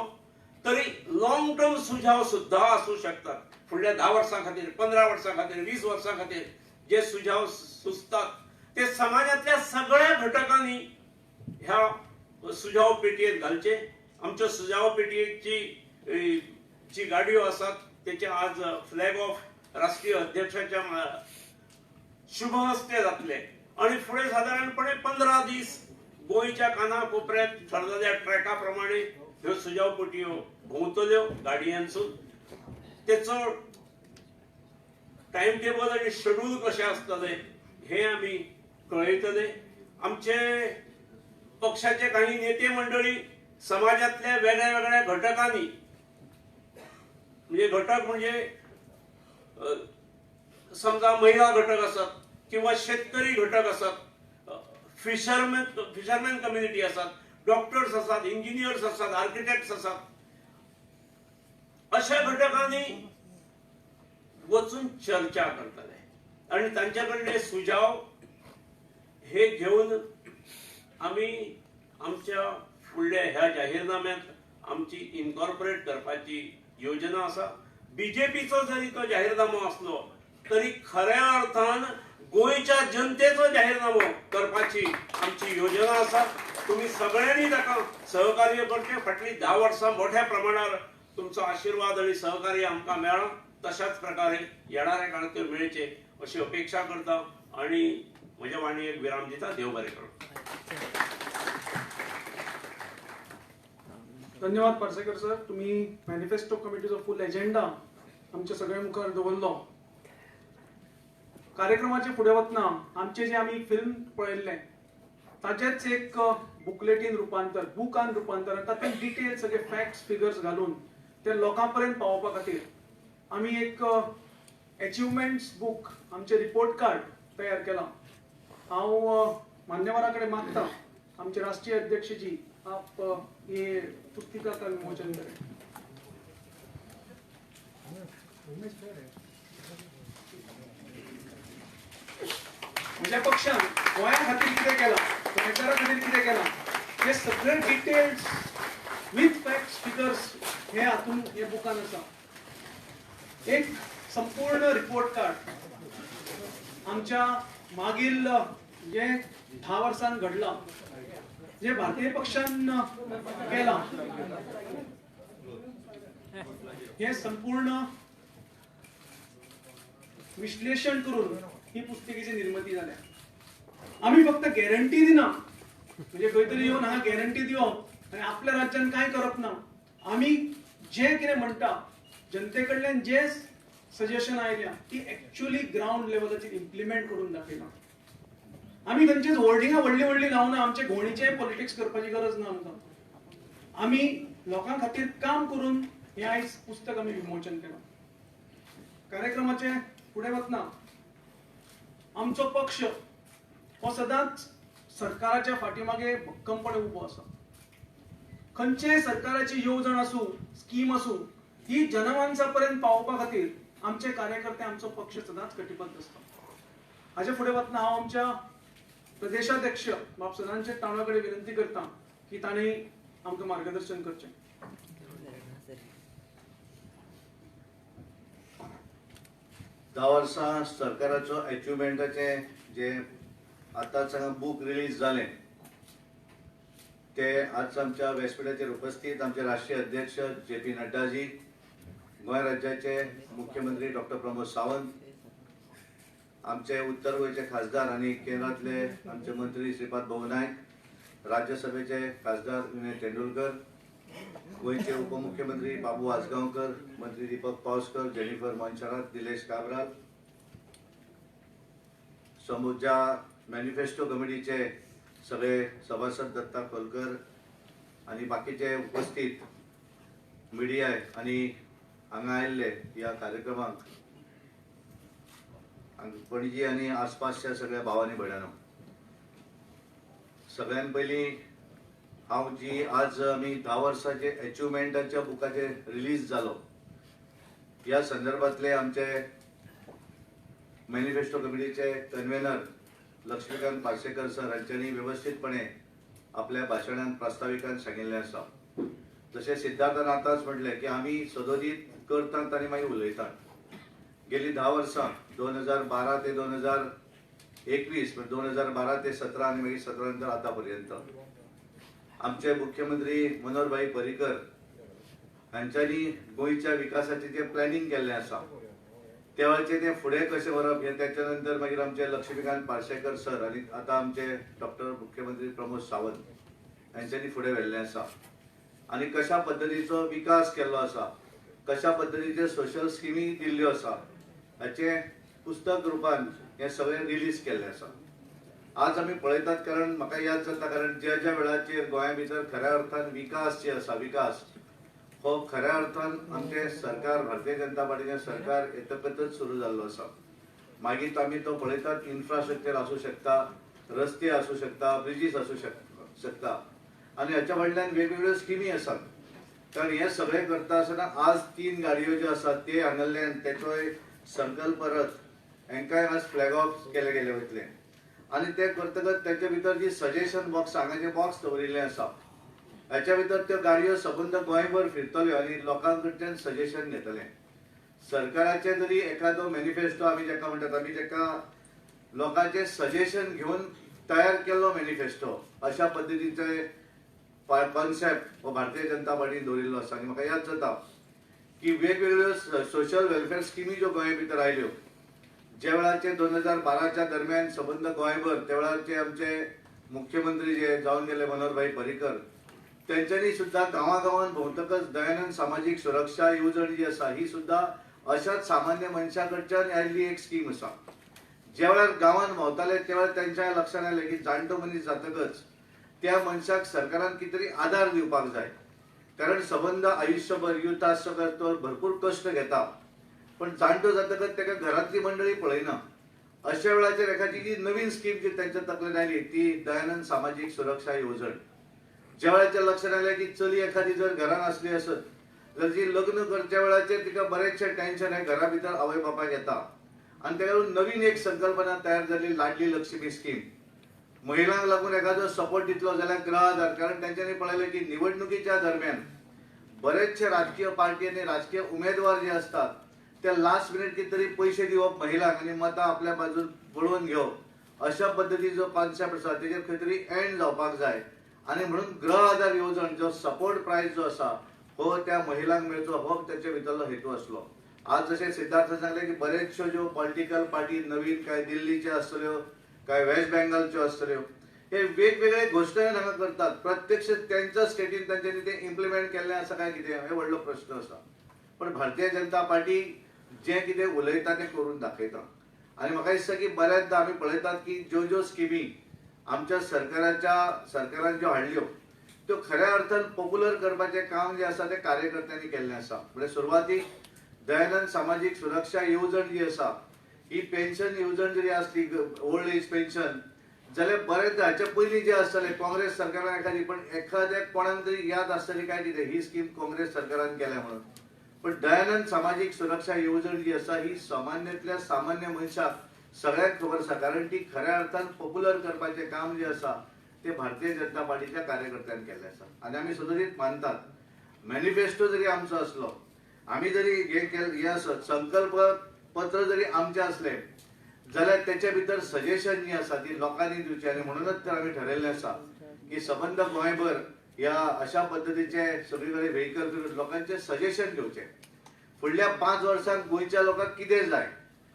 तरी लॉंग टर्म सुझाव सुद्धा असू शकतात. फुडल्या 10 वर्सां खातीर, 15 वर्सां खातीर, 20 वर्सां खातीर जे सुझाव सुचतात ते समाजातल्या सगळ्या घटकांनी ह्या सुझाव पेटयेत घालचे. आमच्या सुझाव पेटयेची जी गाडयो आसात त्याचे आज फ्लॅग ऑफ राष्ट्रीय अध्यक्षाच्या शुभ हस्ते जातले आणि फुडें साधारणपणे 15 दीस गोंयच्या काना कोपऱ्यात ठरलेल्या ट्रॅका प्रमाणे ह्यो सुजाव पेटयो भोंवतल्यो गाडयांसून. तेचो टाइम टेबल आणि शेड्यूल कशें आसतले हे आमी कळयतले. आमचे पक्षाचे काही नेते मंडळी समाजातल्या वेगळ्या वेगळ्या घटकांनी, म्हणजे घटक म्हणजे समजा महिला घटक असतात किंवा शेतकरी घटक असतात, फिशरमॅन कम्युनिटी असतात, डॉक्टर्स असतात, इंजिनियर्स असतात, आर्किटेक्ट्स असतात, अशा घटकांनी वचून चर्चा करतले आणि तांच्याकडले सुझाव हे घेऊन आमी आमच्या फुडल्या ह्या जाहीरनाम्यात आमची इनकॉर्पोरेट करपाची योजना आसा. बीजेपीचो जरी तो जाहीरनामो असलो तरी खऱ्या अर्थान गोंयच्या जनतेचो जाहीरनामो करपाची आमची योजना आसा. तुम्ही सगळ्यांनी ताका सहकार्य करचे. फाटली 10 वर्सां मोठ्या प्रमाणात तुमचो आशीर्वाद आणि सहकार्य आमकां मेळ्ळां. तशाच प्रकारे येणाऱ्या काळात मेळचे अशी अपेक्षा करता आणि म्हज्या वाणयेक विराम दिता. देव बरें करूं. धन्यवाद पार्सेकर सर. तुम्ही मॅनिफेस्टो कमिटीचो फुल एजेंडा आमच्या सगळ्या मुखार दवरलो. कार्यक्रमाचे फुडें वतना आमचे जे आमी फिल्म पळयल्ले ताचेच एक बुकलेटीन रुपांतर, बुकान रुपांतर, तातूंत डिटेल सगळे फॅक्ट्स फिगर्स घालून ते लोकां पर्यंत पावोवपा खातीर आमी एक अचिव्हमेंट्स बुक, आमचे रिपोर्ट कार्ड तयार केला. हांव मान्यवरा कडेन मागता आमचे राष्ट्रीय अध्यक्ष जी आप ये पुस्तिका का विमोचन करें. म्हज्या पक्षान गोंया खातीर कितें केलां, गोंयकारा खातीर कितें केलां हे सगळे डिटेल्स विथ फॅक्ट्स फिगर्स हे हातूंत हे बुकान आसा. एक संपूर्ण रिपोर्ट कार्ड आमच्या मागील जे 10 वर्सांत घडलां, जे भारतीय पक्षान केला, हे संपूर्ण विश्लेषण करून ही पुस्तकेची निर्मिती जाल्या. आम्ही फक्त गॅरंटी दिना म्हणजे खंय तरी येवन हांगा गॅरंटी दिवप आनी आपल्या राज्यान काय करप ना. आम्ही जे कितें म्हणटा जनते कडल्यान जे सजेशन आयल्या ती एक्च्युअली ग्राउंड लेवलाचेर इम्प्लिमेंट करून दाखयला. आम्ही खंयचीच होर्डिंगां व्हडली व्हडली लावना. आमचे घोणीचे पॉलिटिक्स करपाची गरज ना आमकां. आम्ही लोकां खातीर काम करून हे आयज पुस्तक आम्ही विमोचन केलं. कार्यक्रमाचे फुडें वतना आमचो पक्ष हो सदांच सरकाराच्या फाटीमागे भक्कमपणे उबो आसा. खंयचेय सरकाराची येवजण आसूं स्कीम आसूं ही जनमानसा पर्यंत पावोवपा खातीर आमचे कार्यकर्ते आमचो पक्ष सदांच कटिबद्ध आसता. हाचे फुडें वतना हांव आमच्या प्रदेशाध्यक्ष बाब सदांचे तांबे कडेन विनंती करता की तांणी आमकां मार्गदर्शन करचें. धा वर्सां सरकाराचो अचिव्हमेंटाचे जे आतांच हांगा बूक रिलीज जालें ते आज आमच्या व्यासपीठाचेर उपस्थित आमचे राष्ट्रीय अध्यक्ष JP नड्डाजी, गोंय राज्याचे मुख्यमंत्री डॉक्टर प्रमोद सावंत, आमचे उत्तर गोंयचे खासदार आणि केंद्रातले आमचे मंत्री श्रीपाद भोव नायक, राज्यसभेचे खासदार विनय तेंडुलकर, गोंयचे उपमुख्यमंत्री बाबू आजगांवकर, मंत्री दीपक पावसकर, जेनिफर मोन्सेरात, निलेश काब्राल, समोरच्या मॅनिफेस्टो कमिटीचे सगळे सभासद दत्ता खोलकर आणि बाकीचे उपस्थित मिडिया आणि हांगा आयिल्ले ह्या कार्यक्रमाक पणजी आणि आसपासच्या सगळ्या भावांनी भयणांनो, सगळ्यान पयलीं हांव जी आज आमी 10 वर्सांचे अचिव्हमेंटाच्या बुकाचेर रिलीज जालो ह्या संदर्भातले आमचे मॅनिफेस्टो कमिटीचे कन्व्हेनर लक्ष्मीकांत पार्सेकर सर हांच्यांनी व्यवस्थितपणे आपल्या भाशणांत प्रास्ताविकांत सांगिल्लें आसा. जशें सिद्धार्थान आतांच म्हटलें की आमी सदोदीत करतात आनी मागीर उलयतात. गेली 10 वर्सां 2012 ते 2021 2012 ते 17 आनी मागीर 17 नंतर आतां पर्यंत आमचे मुख्यमंत्री मनोहर भाई पर्रीकर हांच्यांनी गोंयच्या विकासाचें जे प्लॅनिंग केल्लें आसा त्या वेळाचेर तें फुडें कशें व्हरप हें त्याच्या नंतर मागीर आमचे लक्ष्मीकांत पार्सेकर सर आनी आतां आमचे डॉक्टर मुख्यमंत्री प्रमोद सावंत हांच्यांनी फुडें व्हेल्लें आसा. आनी कशा पद्दतीचो विकास केल्लो आसा, कशा पद्दतीचे सोशल स्किमी दिल्ल्यो आसा हाचे पुस्तक रुपान हें सगळें रिलीज केल्लें आसा. आज आमी पळयतात कारण म्हाका याद जाता कारण ज्या ज्या वेळाचेर गोंया भितर खऱ्या अर्थान विकास जे आसा विकास हो खऱ्या अर्थान आमचे सरकार भारतीय जनता पार्टीचें सरकार येतकच सुरू जाल्लो आसा. मागीर आमी तो पळयतात इन्फ्रास्ट्रक्चर आसूं शकता, रस्ते आसूं शकता, ब्रिजीस आसूं शकता आनी हाच्या फाटल्यान वेगवेगळ्यो स्किमी आसात. कारण हे सगळें करता आसतना आज 3 गाडयो ज्यो आसात ते हांगाल्यान तेचोय सर्कल परत हांकांय आज फ्लॅग ऑफ केले गेले वयतले आनी ते करतकच तेचे भितर जी सजेशन बॉक्स हांगा जे बॉक्स दवरिल्ले आसा हाच्या भितर त्यो गाडयो सबंद गोंयभर फिरतल्यो आनी लोकां कडच्यान सजेशन घेतले. सरकाराचे जरी एखादो मॅनिफेस्टो आमी जेका म्हणटात आमी जेका लोकांचे सजेशन घेवन तयार केल्लो मॅनिफेस्टो अशा पद्दतीचे कॉन्सेप्ट हो भारतीय जनता पार्टीन दवरिल्लो आसा. आनी म्हाका याद जाता की वेगवेगळ्यो सोशल वेलफेअर स्किमी ज्यो गोंया भितर आयल्यो ज्या वेळाचे 2012च्या दरम्यान सबंद गोंयभर त्या वेळाचे आमचे मुख्यमंत्री जे जावन गेले मनोहर भाई पर्रीकर त्यांच्यानी सुद्धा गावागावान भोंवतकच दयानंद सामाजिक सुरक्षा येवजण जी आसा ही सुद्धा अशाच सामान्य मनशा कडच्यान आयिल्ली एक स्कीम आसा. ज्या वेळार गांवांत भोंवताले त्या वेळार त्यांच्या लक्षात आयलें की जाणटो मनीस जातकच त्या मनशाक सरकारान कितें तरी आधार दिवपाक जाय. कारण सबंद आयुष्यभर युथ आसतकच तो भरपूर कश्ट घेता पण जाणटो जातकच ताका घरांतली मंडळी पळयना. अशा वेळाचेर एखादी जी नवीन स्कीम जी त्यांच्या तकलेन आयली ती दयानंद सामाजिक सुरक्षा येवजण. ज्या वेळाचेर लक्षात आयलें की चली एखादी जर घरान आसली आसत जाल्यार जी लग्न करच्या वेळाचेर तिका बरेचशे टेन्शन हे घरा भितर आवय बापायक येता आनी तेका लागून नवीन एक संकल्पना तयार जाली लाडली लक्ष्मी स्कीम. महिलांक लागून एखादो सपोर्ट दितलो जाल्यार गृह आधार. कारण त्यांच्यानी पळयलें की निवडणुकीच्या दरम्यान बरेचशे राजकीय पार्टी आनी राजकीय उमेदवार जे असतात ते लास्ट मिनिट कितें तरी पैसे दिवप महिलांक आनी मतां आपल्या बाजून पळोवन घेवप अशा पद्दतीचो कॉन्सेप्ट आसा तेजेर खंय तरी एंड जावपाक जाय. आनी म्हणून गृह आधार येवजण जो सपोर्ट प्राइस जो आसा हो त्या महिलांक मेळचो हो त्याच्या भितरलो हेतू आसलो. आज जसे सिद्धार्थ सांगले की बरेचशो ज्यो पॉलिटिकल पार्टी नवीन काय दिल्लीचे असतल्यो काय वेस्ट बेंगॉलच्यो असतल्यो हे वेगवेगळे घोषणा हांगा करतात. प्रत्यक्ष त्यांच्या स्टेटीन तांच्यांनी ते इम्प्लिमेंट केल्लें आसा काय कितें हे व्हडलो प्रश्न आसा. पण भारतीय जनता पार्टी जे कितें उलयता तें करून दाखयता. आनी म्हाका दिसता की बऱ्याचदा आमी पळयतात की ज्यो ज्यो स्किमी आमच्या सरकारान ज्यो हाडल्यो त्यो खऱ्या अर्थान पॉप्युलर करपाचें काम जे आसा ते कार्यकर्त्यांनी केल्लें आसा. म्हणजे सुरवातीक दयानंद सामाजीक सुरक्षा येवजण जी आसा ही पेन्शन येवजण जरी आसली ओल्ड एज पेन्शन जाल्यार बरेचदा हाचे पयलीं जे आसतले काँग्रेस सरकारान एखादी पण एखाद्या कोणाक तरी याद आसतली काय कितें ही स्कीम काँग्रेस सरकारान केल्या म्हणून. पण दयानंद सामाजीक सुरक्षा येवजण जी आसा ही सामान्यांतल्या सामान्य मनशाक सगळ्यांक खबर आसा. कारण ती खऱ्या अर्थान पॉप्युलर करपाचें काम जे आसा ते भारतीय जनता पार्टीच्या कार्यकर्त्यांनी केल्लें आसा. आनी आमी सदोदीत मानतात मॅनिफेस्टो जरी आमचो असलो आमी जरी हे आसत संकल्प पत्र जरी आमचें असलें जाल्यार तेच्या भितर सजेशन जी आसा ती लोकांनी दिवची. आनी म्हणूनच तर आमी ठरयल्लें आसा की सबंद गोंयभर ह्या अशा पद्दतीचे सगळे कडेन व्हेकल करून लोकांचे सजेशन घेवचे. फुडल्या 5 वर्सांक गोंयच्या लोकांक कितें जाय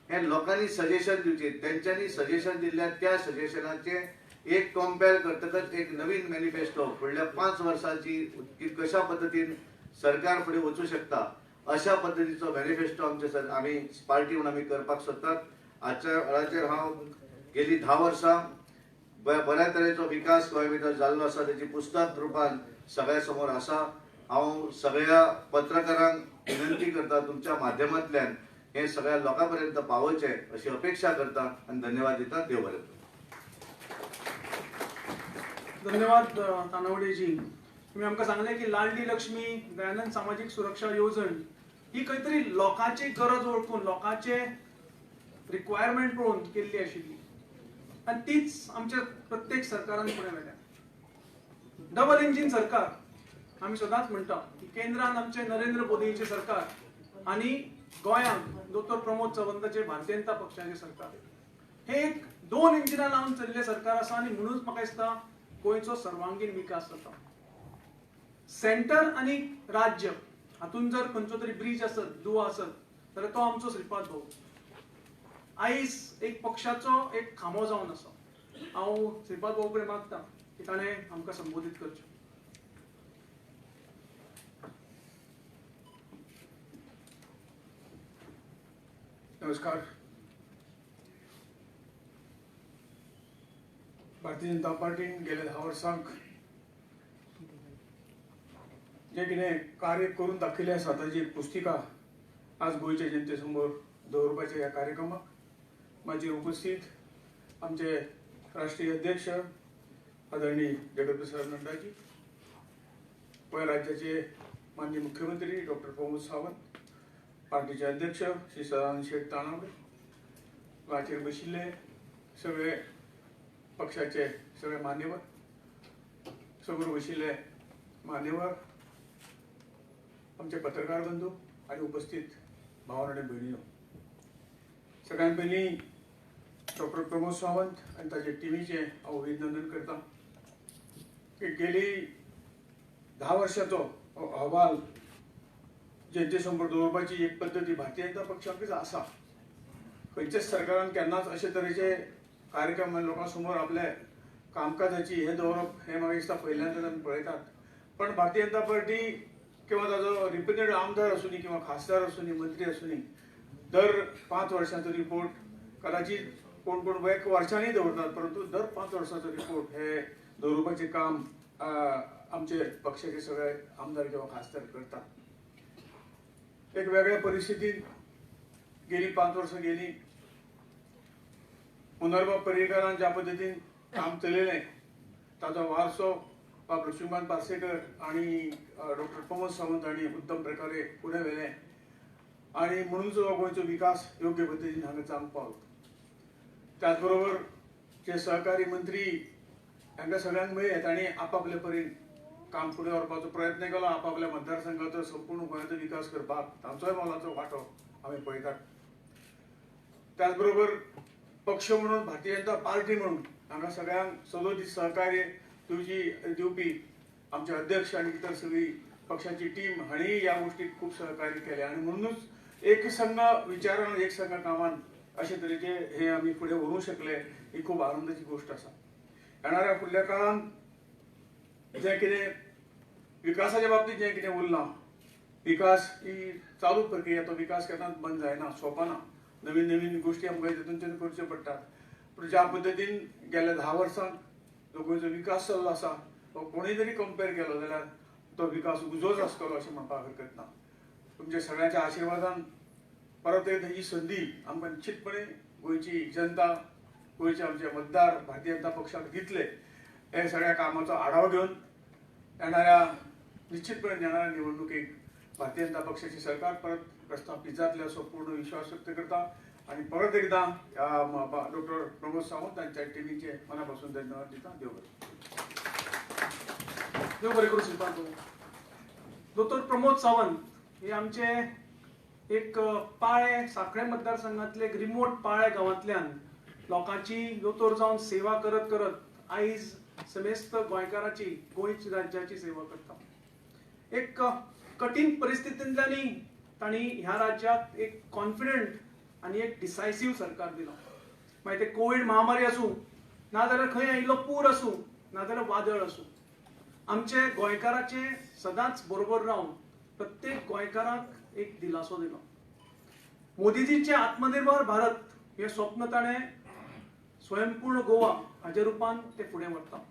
हे लोकांनी सजेशन दिवचे. तेंच्यांनी सजेशन दिल्ल्या त्या सजेशनाचे एक कंपेर करतकच एक नवीन मॅनिफेस्टो फुडल्या 5 वर्सांची की कशा पद्दतीन सरकार फुडें वचूं शकता अशा पद्दतीचो मॅनिफेस्टो आमचे आमी पार्टी म्हणून आमी करपाक सोदतात. आजच्या वेळाचेर हांव गेली 10 वर्सां बऱ्या तरेचो विकास गोंय भितर जाल्लो आसा तेची पुस्तक रुपान सगळ्या समोर आसा. हांव सगळ्या पत्रकारांक विनंती करता तुमच्या माध्यमांतल्यान हे सगळ्या लोकां पर्यंत पावोवचे अशी अपेक्षा करता आनी धन्यवाद दिता. देव बरें करूं. धन्यवाद तानावडेजी. तुम्ही आमकां सांगलें की लाडली लक्ष्मी दयानंद सामाजीक सुरक्षा येवजण ही खंय तरी लोकांची गरज ओळखून लोकांचे रिक्वायरमेंट पळोवन केल्ली आशिल्ली आनी तीच आमच्या प्रत्येक सरकारान फुडें व्हेल्या. डबल इंजिन सरकार आमी सदांच म्हणटा की केंद्रान आमचे नरेंद्र मोदीचे सरकार आनी गोंयांत दोतोर प्रमोद सावंताचे भारतीय जनता पक्षाचे सरकार हे एक 2 इंजिनां लावन चल्ले सरकार आसा. आनी म्हणूनच म्हाका दिसता गोंयचो सर्वांगीण विकास जाता. सेंटर आनी राज्य हातून जर खंयचो तरी ब्रिज आसत दुवा आसत जाल्यार तो आमचो श्रीपाद भाऊ. आयज एक पक्षाचो एक खांबो जावन आसा. हांव श्रीपाद भाऊ कडेन मागता की ताणें आमकां संबोधीत करचें. नमस्कार. भारतीय जनता पार्टीन गेल्या 10 वर्सांक जे कितें कार्य करून दाखयलें आसा ताची पुस्तिका आज गोंयच्या जनते समोर दवरपाच्या ह्या कार्यक्रमाक माझे उपस्थित आमचे राष्ट्रीय अध्यक्ष आदरणीय जगत प्रसाद नड्डाजी, गोंय राज्याचे माननीय मुख्यमंत्री डॉक्टर प्रमोद सावंत, पार्टीचे अध्यक्ष श्री सदानंद शेठ तानावडे, हाचेर बशिल्ले सगळे पक्षाचे सगळे मान्यवर, समोर बशिल्ले मान्यवर, आमचे पत्रकार बंधू आणि उपस्थित भावांनो आणि भयणींनो, सगळ्यात पयलीं डॉक्टर प्रमोद सावंत आनी ताचे टिमीचे हांव अभिनंदन करता की गेली 10 वर्सांचो अहवाल जनते समोर दवरपाची एक पद्दती भारतीय जनता पक्षाकच आसा. खंयच्याच सरकारान केन्नाच अशे तरेचे कार्यक्रम लोकां समोर आपले कामकाजाची हे दवरप हे म्हाका दिसता पयल्यांदाच आमी पळयतात. पण भारतीय जनता पार्टी किंवा ताजो रिप्रेझेंटेटिव्ह आमदार आसूं किंवा खासदार आसूं मंत्री आसूं दर 5 वर्सांचो रिपोर्ट कदाचित कोण कोण एक वर्सांनी दवरतात, परंतु दर 5 वर्सांचो रिपोर्ट हे दवरपाचें काम आमचे पक्षाचे सगळे आमदार किंवा खासदार करतात. एक वेगळ्या परिस्थितीत गेली 5 वर्सां गेली. पुनर्बाब पर्रीकारान ज्या पद्दतीन काम चलयलें ताचो वारसो बाब लक्ष्मीकांत पार्सेकर आणि डॉक्टर प्रमोद सावंत हांणी उत्तम प्रकारे फुडें व्हेलें आणि म्हणूनच हो गोंयचो विकास योग्य पद्दतीन हांगा जावंक पावलो. त्याच बरोबर जे सहकारी मंत्री हांकां सगळ्यांक मेळ्ळे तांणी आपापले परीन काम फुडें व्हरपाचो प्रयत्न केलो. आपापल्या मतदारसंघाचो संपूर्ण गोंयाचो विकास करपाक तांचोय मोलाचो वांटो आमी पळयतात. त्याच बरोबर पक्ष म्हणून भारतीय जनता पार्टी म्हणून हांगा सगळ्यांक सदोदीत सहकार्य दिवपी आमचे अध्यक्ष आणि इतर सगळी पक्षाची टीम हांणी ह्या गोष्टीक खूब सहकार्य केलें आणि म्हणूनच एक संघ विचारान एक संघ कामान अशे तरेचे हे आमी फुडें व्हरूंक शकले ही खूब आनंदाची गोष्ट आसा. येणाऱ्या फुडल्या काळांत जे कितें विकासाच्या बाबतींत जें कितें उरलां, विकास ही चालू प्रक्रिया, तो विकास केन्नाच बंद जायना, सोंपना. नवीन नवीन गोश्टी आमकां तितूंतल्यान करच्यो पडटात. पूण ज्या पद्दतीन गेल्या 10 वर्सांत जो गोंयचो विकास जाल्लो आसा तो कोणीय जरी कंपेर केलो जाल्यार तो विकास उजोच आसतलो अशें म्हणपाक हरकत ना. तुमच्या सगळ्यांच्या आशिर्वादान परत एकदा ही संदी आमकां निश्चितपणे गोंयची जनता, गोंयचे आमचे मतदार भारतीय जनता पक्षाक दितले. हे सगळ्या कामाचो आढावा घेवन निश्चितपणे येणाऱ्या निवडणुकीक भारतीय जनता पक्षाची सरकार परत प्रस्थापित जातले असो पूर्ण विश्वास व्यक्त करता. आणि परत एकदा डॉक्टर प्रमोद सावंत तांच्या टिमीचे मनापासून धन्यवाद दिता. देव बरें करूं श्रीपाद भाऊ. दोतोर प्रमोद सावंत हे आमचे एक पाळे सांखळे मतदारसंघातले एक रिमोट पाळे गांवांतल्यान लोकांची दोतोर जावन सेवा करत करत आयज समेस्त गोंयकाराची, गोंय राज्याची सेवा करता. एक कठीण परिस्थितींतल्यानय तांणी ह्या राज्याक एक कॉन्फिडंट आनी एक डिसायसिव्ह सरकार दिलो. मागीर ते कोविड महामारी आसूं, नाजाल्यार खंय आयिल्लो पूर आसूं, नाजाल्यार वादळ आसूं, आमचे गोंयकाराचे सदांच बरोबर रावन प्रत्येक गोंयकाराक एक दिलासो दिलो. मोदीजीचे आत्मनिर्भर भारत हे स्वप्न ताणें स्वयंपूर्ण गोवा हाच्या रुपान ते फुडें व्हरता.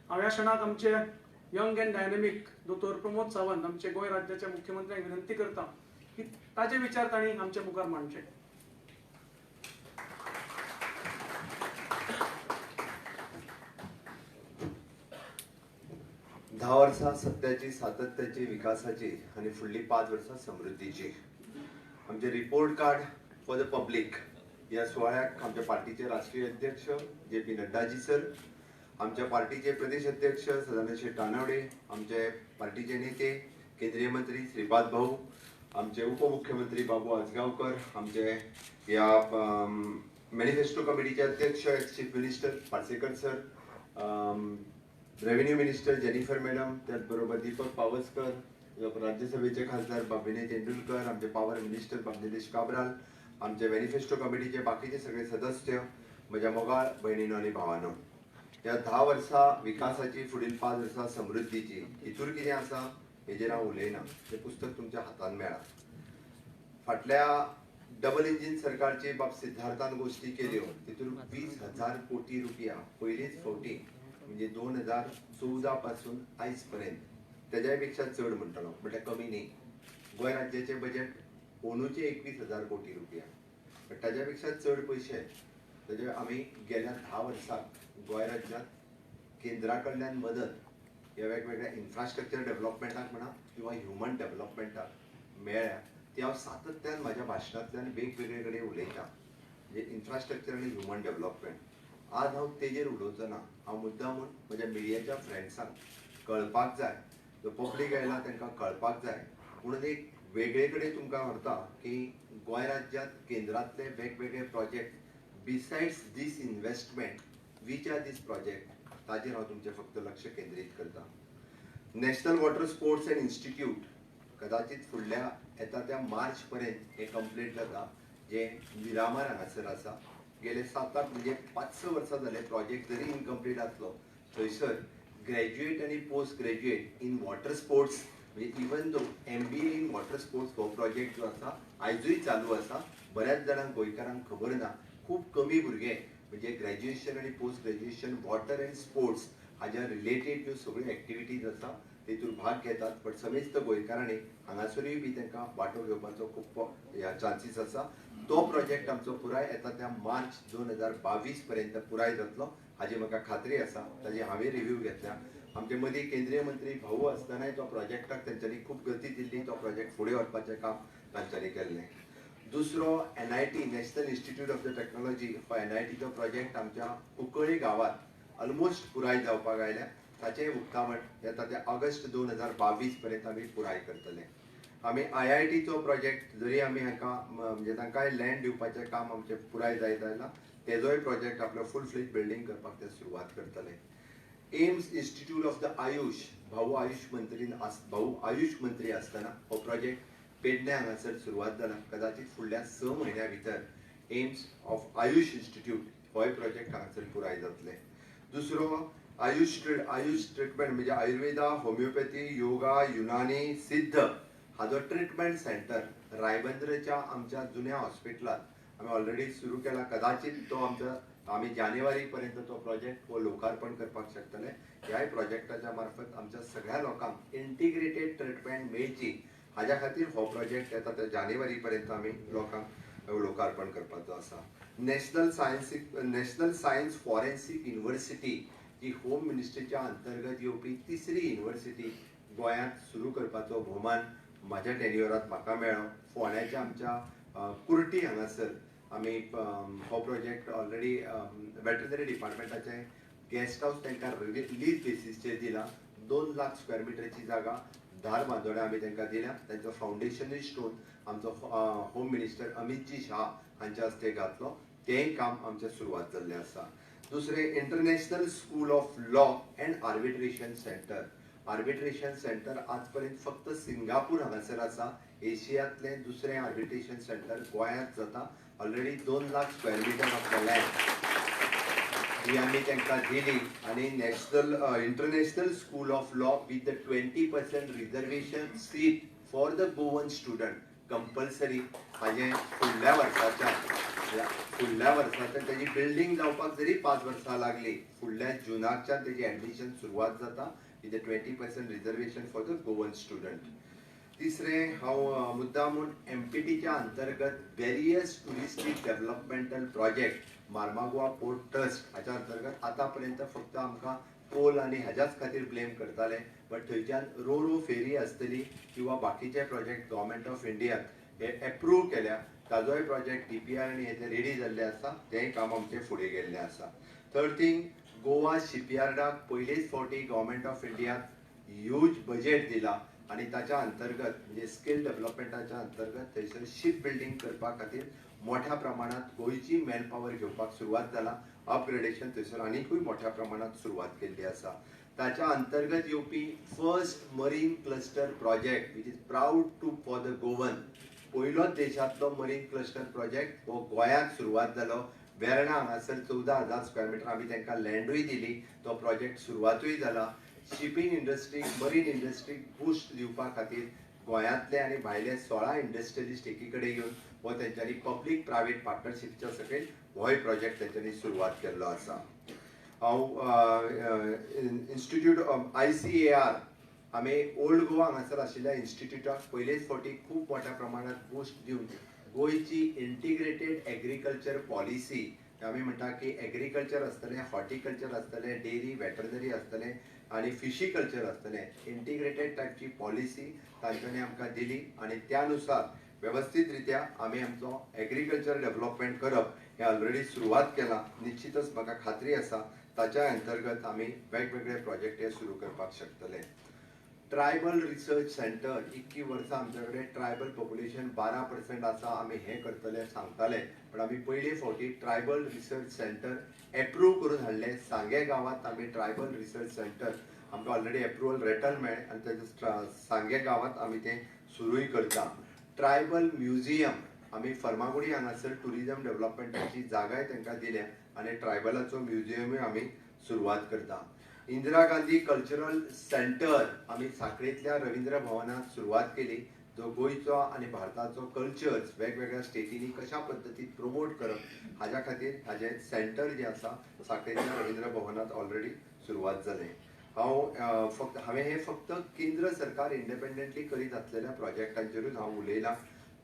हांव ह्या क्षणाक आमचे यंग एंड डायनॅमिक दोतोर प्रमोद सावंत आमचे गोंय राज्याच्या मुख्यमंत्र्यांक विनंती करता की ताचे विचार तांणी आमच्या मुखार मांडचे. धा वर्सां सत्याची, सातत्याची, विकासाची आणि फुडली 5 वर्सां समृद्धीची. आमचे report card for the public ह्या सुवाळ्याक आमच्या पार्टीचे राष्ट्रीय अध्यक्ष JP नड्डाजी सर, आमच्या पार्टीचे प्रदेश अध्यक्ष सदानंद शेट तानावडे, आमचे पार्टीचे नेते केंद्रीय मंत्री श्रीपाद भाऊ, आमचे उपमुख्यमंत्री बाबू आजगावकर, आमचे या मॅनिफेस्टो कमिटीचे अध्यक्ष ex chief minister Parsekar sir, revenue minister Jennifer madam, त्याचबरोबर दीपक पावसकर, राज्यसभेचे खासदार बाबिने तेंडुलकर, आमचे पॉवर मिनिस्टर बाबनिलेश काब्राल, आमचे मॅनिफेस्टो कमिटीचे बाकीचे सगळे सदस्य, म्हज्या मोगाळ भयणीनो आनी भावांनो, ह्या 10 वर्सां विकासाची, फुडील 5 वर्सां समृद्धीची हितूर कितें आसा हेजेर हांव उलयना. तें पुस्तक तुमच्या हातान मेळ्ळा. फाटल्या डबल इंजिन सरकारची बाब सिद्धार्थान गोश्टी केल्यो तितून 20,000 कोटी रुपया पयलीच फावटी म्हणजे 2014 पासून आयज पर्यंत तेज्या पेक्षा चड म्हणटलो, म्हटल्यार कमी न्ही. गोंय राज्याचे बजेट अंदूचे 21,000 कोटी रुपया, पण ताच्या पेक्षा चड पयशे ताजे आमी गेल्या 10 वर्सांत गोंय राज्यांत केंद्रा कडल्यान मदत ह्या वेगवेगळ्या इन्फ्रास्ट्रक्चर डेव्हलपमेंटाक म्हणा किंवा ह्युमन डेव्हलपमेंटाक मेळ्ळ्या. ती हांव सातत्यान म्हाज्या भाशणांतल्यान वेगवेगळे कडेन उलयतां, म्हणजे इन्फ्रास्ट्रक्चर आनी ह्युमन डेव्हलपमेंट. आज हांव तेजेर उलोवचो ना. हांव मुद्दामून म्हज्या मिडियाच्या फ्रेंड्सांक कळपाक जाय, जो पब्लीक आयला तांकां कळपाक जाय म्हणून एक वेगळे कडेन तुमकां व्हरता की गोंय राज्यांत केंद्रांतले वेगवेगळे project besides these investment which are these project ताजेर हांव तुमचें फक्त लक्ष केंद्रीत करता. National water sports and institute कदाचित फुडल्या येता त्या मार्च पर्यंत हे कंप्लीट जाता, जे मिरामार हांगासर आसा. गेले 7-8 म्हणजे 5-6 वर्सां जाले प्रोजेक्ट जरी इनकम्प्लीट आसलो थंयसर ग्रॅज्युएट आनी post graduate in water sports म्हणजे even do MBA in water sports हो प्रोजेक्ट जो आसा आयजूय चालू आसा. बऱ्याच जाणांक गोंयकारांक खबर ना, खूब कमी भुरगे म्हणजे ग्रॅज्युएशन आनी post graduation water end sports हाज्या रिलेटेड ज्यो सगळ्यो एक्टिविटीज आसा तेतून भाग घेतात. बट समेस्त गोंयकारांनी हांगासरूय बी तांकां वांटो घेवपाचो खूब चान्सीस आसा. तो प्रोजेक्ट आमचो पुराय येता त्या मार्च 2022 पर्यंत पुराय जातलो हाजी म्हाका खात्री आसा. ताजी हांवें रिव्ह्यू घेतल्या. आमचे मदीं केंद्रीय मंत्री भाऊ आसतनाय तो प्रोजेक्टाक तेंच्यांनी खूब गती दिल्ली. तो प्रोजेक्ट फुडें व्हरपाचें काम तांच्यांनी केल्लें. दुसरो NIT national institute of the technology हो NITचो प्रोजेक्ट आमच्या कुंकळी गांवांत ऑलमोस्ट पुराय जावपाक आयल्या. ताचें उक्तावण येता ते ऑगस्ट 2022 पर्यंत आमी पुराय करतले. आमी IITचो प्रोजेक्ट जरी आमी हांकां म्हणजे तांकांय लँड दिवपाचें काम आमचें पुराय जायत आयलां, तेजोय प्रोजेक्ट आपलो फूल फ्लेज बिल्डींग करपाक ते सुरवात करतले. AIIMS institute of the Ayush भाऊ आयुष मंत्री आसतना हो प्रोजेक्ट पेडणे हांगासर सुरवात जाला. कदाचित फुडल्या 6 म्हयन्या भितर एम्स ऑफ आयुष इन्स्टिट्यूट होय प्रोजेक्ट हांगासर पुराय जातले. दुसरो आयुष ट्रीटमेंट म्हणजे आयुर्वेदा, होमिओपॅथी, योगा, युनानी, सिद्ध हाजो ट्रीटमेंट सेंटर रायबंद्रच्या आमच्या जुन्या हॉस्पिटलात आम्ही ऑलरेडी सुरू केला. कदाचित तो आम्ही जानेवारी पर्यंत तो प्रोजेक्ट लोकार्पण करपाक शकतले. ह्या प्रोजेक्टाच्या मार्फत आमच्या सगळ्या लोकांक इंटिग्रेटेड ट्रीटमेंट मेळची हाज्या खातीर हो प्रोजेक्ट येता ते जानेवारी पर्यंत आम्ही लोकांक लोकार्पण करपाचो आसा. नॅशनल सायन्स फॉरेन्सिक युनिव्हर्सिटी जी होम मिनिस्ट्रीच्या अंतर्गत येवपी तिसरी युनिव्हर्सिटी गोंयांत सुरू करपाचो भोवमान माझ्या टेन्युअरात म्हाका मेळ्ळो. फोंड्याच्या आमच्या कुर्टी हांगासर आमी हो प्रोजेक्ट ऑलरेडी वेटरनरी डिपार्टमेंटाचे गेस्ट हाऊस तांकां लीज बेसिसचेर दिला. 2 लाख स्क्वेअर मिटरची जागा धार बांदोड्या आमी तांकां दिल्या. तांचो फावंडेशनूय स्टोन आमचो होम मिनिस्टर अमितजी शाह हांच्या हस्ते घातलो. तेंय काम आमचे सुरवात जाल्लें आसा. दुसरे international school of law and arbitration centre. Arbitration centre आज पर्यंत फक्त सिंगापूर हांगासर आसा. एशियांतले दुसरे आर्बिट्रेशन सेंटर गोंयांत जाता. Already 2 lakh square metre of the land ही आमी तांकां दिली. आनी international school of law with the 20% reservation seat for the Goan student compulsory हाजें फुडल्या वर्साच्यान तेजी बिल्डिंग जावपाक जरी 5 वर्सां लागली. फुडल्या जुनाच्यान तेजी एडमिशन सुरवात जाता with the 20% reservation for the Goan student. तिसरे हांव मुद्दामून एमपीटीच्या अंतर्गत various touristic developmental project Mormugao port trust हाच्या अंतर्गत आतां पर्यंत फक्त आमकां पोल आनी हाज्याच खातीर ब्लेम करताले. बट थंयच्यान रो फेरी आसतली किंवा बाकीचे प्रोजेक्ट गव्हर्मेंट ऑफ इंडियान हे एप्रूव केल्या. ताजोय प्रोजेक्ट डीपीआर आनी हेजे रेडी जाल्ले आसा. तेंय काम आमचे फुडें गेल्लें आसा. थर्ड थिंग गोवा शिपयार्डाक पयलेच फावटी government of Indian huge budget दिला आणि ताच्या अंतर्गत म्हणजे स्किल डेव्हलपमेंटाच्या अंतर्गत थंयसर शिप बिल्डिंग करपा खातीर मोठ्या प्रमाणात गोंयची मॅन पॉवर घेवपाक सुरवात जाला. अपग्रेडेशन थंयसर आनीकूय मोठ्या प्रमाणात सुरवात केल्ली आसा. ताच्या अंतर्गत येवपी first marine cluster project which is proud to for the Goan. पयलोच देशांतलो मरीन क्लस्टर प्रोजेक्ट हो गोंयांत सुरवात जालो. वेर्णा हांगासर 14,000 स्क्वेअर मिटर आमी तांकां लँडूय दिली. तो प्रोजेक्ट सुरवातूय जाला. शिपींग इंडस्ट्रीक मरीन इंडस्ट्रीक बूस्ट दिवपा खातीर गोंयांतले आनी भायले 16 इंडस्ट्रियलिस्ट एकी कडेन घेवन हो तेंच्यांनी पब्लीक प्रायवेट पार्टनरशिपच्या सकयल होय प्रोजेक्ट तेंच्यांनी सुरवात केल्लो आसा. हांव इन्स्टिट्यूट ऑफ ICAR आमी ओल्ड गोवा हांगासर आशिल्ल्या इन्स्टिट्यूटाक पयलेच फावटी खूब मोठ्या प्रमाणात बूस्ट दिवन गोंयची इंटिग्रेटेड एग्रीकल्चर पॉलिसी आमी म्हणटा की एग्रीकल्चर आसतलें, हॉर्टिकल्चर आसतलें, डेरी वेटरनरी आसतलें आनी फिशीकल्चर आसतलें. इंटिग्रेटेड टायपची पॉलिसी तांच्यांनी आमकां दिली आनी त्या नुसार व्यवस्थीत रित्या आमी आमचो एग्रीकल्चर डेव्हलपमेंट करप हें ऑलरेडी सुरवात केलां. निश्चितच म्हाका खात्री आसा ताच्या अंतर्गत आमी वेगवेगळे प्रोजेक्ट हे सुरू करपाक शकतले. ट्रायबल रिसर्च सेंटर 21 वर्सां आमचे कडेन ट्रायबल पॉप्युलेशन 12% आसा. आमी हें करतले सांगताले पण आमी पयले फावटी ट्रायबल रिसर्च सेंटर एप्रूव करून हाडले. सांगे गांवांत आमी ट्रायबल रिसर्च सेंटर आमकां ऑलरेडी एप्रुवल लेटर मेळ्ळें आनी तेजे सांगे गांवांत आमी तें सुरूय करता. ट्रायबल म्युझियम आमी फर्मागुडी हांगासर टुरिजम डेव्हलपमेंटाची जागाय तांकां दिल्या आनी ट्रायबलाचो म्युझियमूय आमी सुरवात करता. इंदिरा गांधी कल्चरल सेंटर आमी सांखळेंतल्या रवींद्र भवनात सुरवात केली. जो गोंयचो आनी भारताचो कल्चर्स वेगवेगळ्या स्टेटींनी कशा पद्दतीन प्रमोट करप हाज्या खातीर हाजें सेंटर जें आसा सांखळेंतल्या रवींद्र भवनात ऑलरेडी सुरवात जालें. हांवें हें फक्त केंद्र सरकार इंडिपेंडंटली करीत आसलेल्या प्रोजेक्टांचेरूच हांव उलयलां.